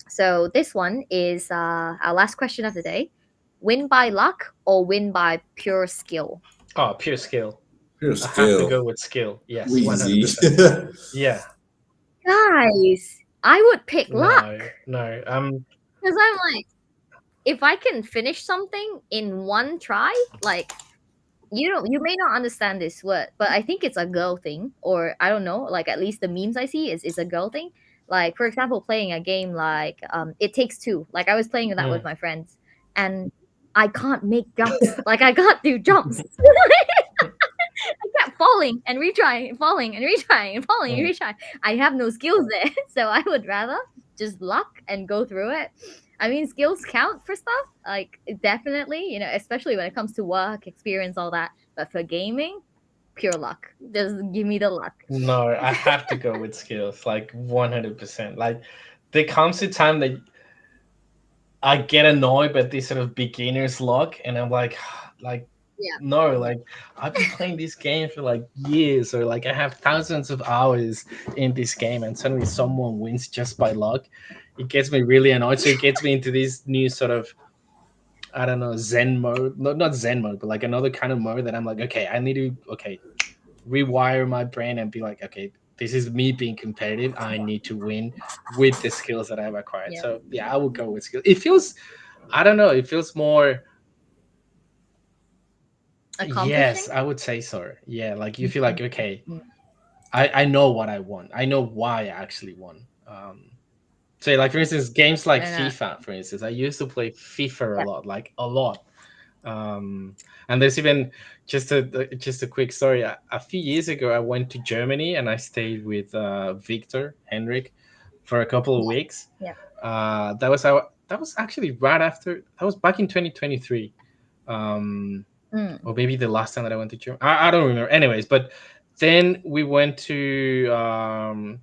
so this one is our last question of the day: win by luck or win by pure skill? Oh, pure skill. Pure I have to skill. go with skill. Yes, Easy. 100%. Yeah. Guys, I would pick No, luck no. because I'm like, if I can finish something in one try, like you may not understand this word, but I think it's a girl thing, or I don't know, like at least the memes I see is a girl thing. Like for example, playing a game like It Takes Two. Like I was playing that with Mm. my friends, and I can't make jumps. Like I can't do jumps. I kept falling and retrying, falling and retrying, and falling and Mm. retrying. I have no skills there, so I would rather just luck and go through it. I mean, skills count for stuff, like definitely, especially when it comes to work, experience, all that. But for gaming, pure luck. Just give me the luck. No, I have to go with skills, like 100%. Like there comes a time that I get annoyed by this sort of beginner's luck, and I'm like, like Yeah. no, like I've been playing this game for like years, or like I have thousands of hours in this game, and suddenly someone wins just by luck. It gets me really annoyed. So it gets me into this new sort of, I don't know, Zen mode. No, not Zen mode, but like another kind of mode that I'm like, okay, I need to rewire my brain and be like, okay, this is me being competitive. I need to win with the skills that I've acquired. Yeah. So yeah, I will go with skills. It feels, I don't know, it feels more. Accomplishing. Yes, I would say so. Yeah, like you feel like, okay, Mm. I know what I want. I know why I actually won. So like for instance, games like And FIFA, for instance, I used to play FIFA a yeah, lot, like a lot. And there's even just a quick story. A few years ago, I went to Germany and I stayed with Victor Henrik for a couple of weeks. yeah. That was actually right after. That was back in 2023. Mm. Or maybe the last time that I went to Germany. I don't remember. Anyways, but then we went to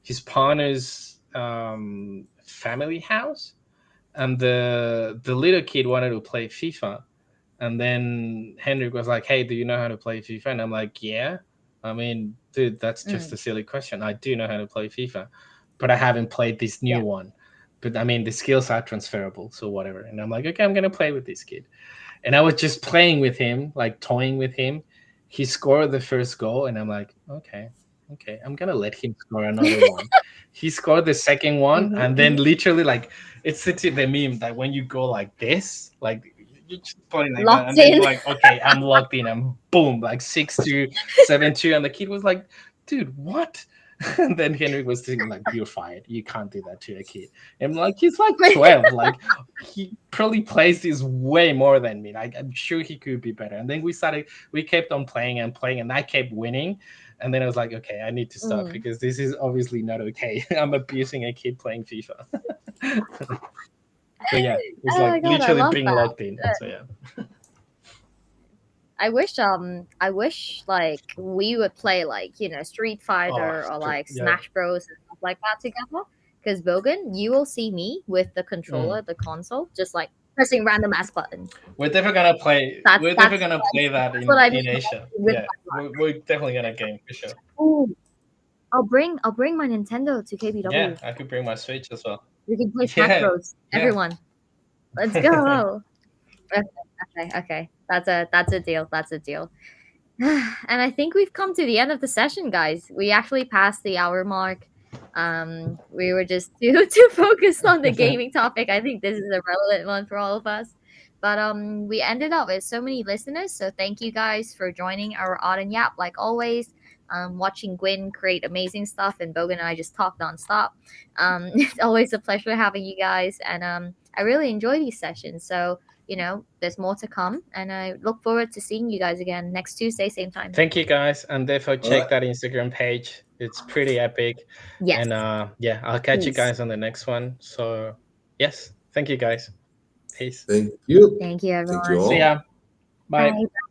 his partner's family house, and the little kid wanted to play FIFA, and then Henrik was like, "Hey, do you know how to play FIFA?" And I'm like, "Yeah." I mean, dude, that's just Mm. a silly question. I do know how to play FIFA, but I haven't played this new Yeah. one. But I mean, the skills are transferable, so whatever. And I'm like, okay, I'm gonna play with this kid. And I was just playing with him, like toying with him. He scored the first goal, and I'm like, okay, I'm gonna let him score another one. He scored the second one, Mm-hmm, and then literally, like, it's the meme that when you go like this, like you just playing like that, Locked and then in. you're like, okay, I'm locked in, and boom, like 6-2, 7-2, and the kid was like, dude, what? And then Henry was thinking like, you're fired. You can't do that to a kid. And like, he's like 12. Like, he probably plays this way more than me. Like, I'm sure he could be better. And then we kept on playing and playing, and I kept winning. And then I was like, okay, I need to stop Mm. because this is obviously not okay. I'm abusing a kid playing FIFA. So yeah, it's Oh my like god, I literally love being that. locked in. So yeah. I wish like we would play like, Street Oh, Fighter or like yeah. Smash Bros and stuff like that together. Because Bogan, you will see me with the Mm. controller, the console, just like pressing random ass button. We're definitely gonna play. That's We're definitely gonna play that that's what I in mean Asia. with Yeah, we're definitely gonna game for sure. Ooh, I'll bring my Nintendo to KBW. Yeah, I could bring my Switch as well. We can play Smash Yeah, Bros. yeah. Everyone, let's go. Okay. That's a deal. That's a deal. And I think we've come to the end of the session, guys. We actually passed the hour mark. We were just too focused on the gaming topic. I think this is a relevant one for all of us. But we ended up with so many listeners. So thank you guys for joining our Odd and Yap, like always. Watching Gwyn create amazing stuff, and Bogan and I just talk nonstop. It's always a pleasure having you guys, and I really enjoy these sessions. So there's more to come, and I look forward to seeing you guys again next Tuesday, same time. Thank you guys, and therefore check that Instagram page. It's pretty epic. Yes. And yeah, I'll catch you Please. guys on the next one. So yes, thank you guys. Peace. Thank you. Thank you, everyone. Thank you all. See ya. Bye. Bye.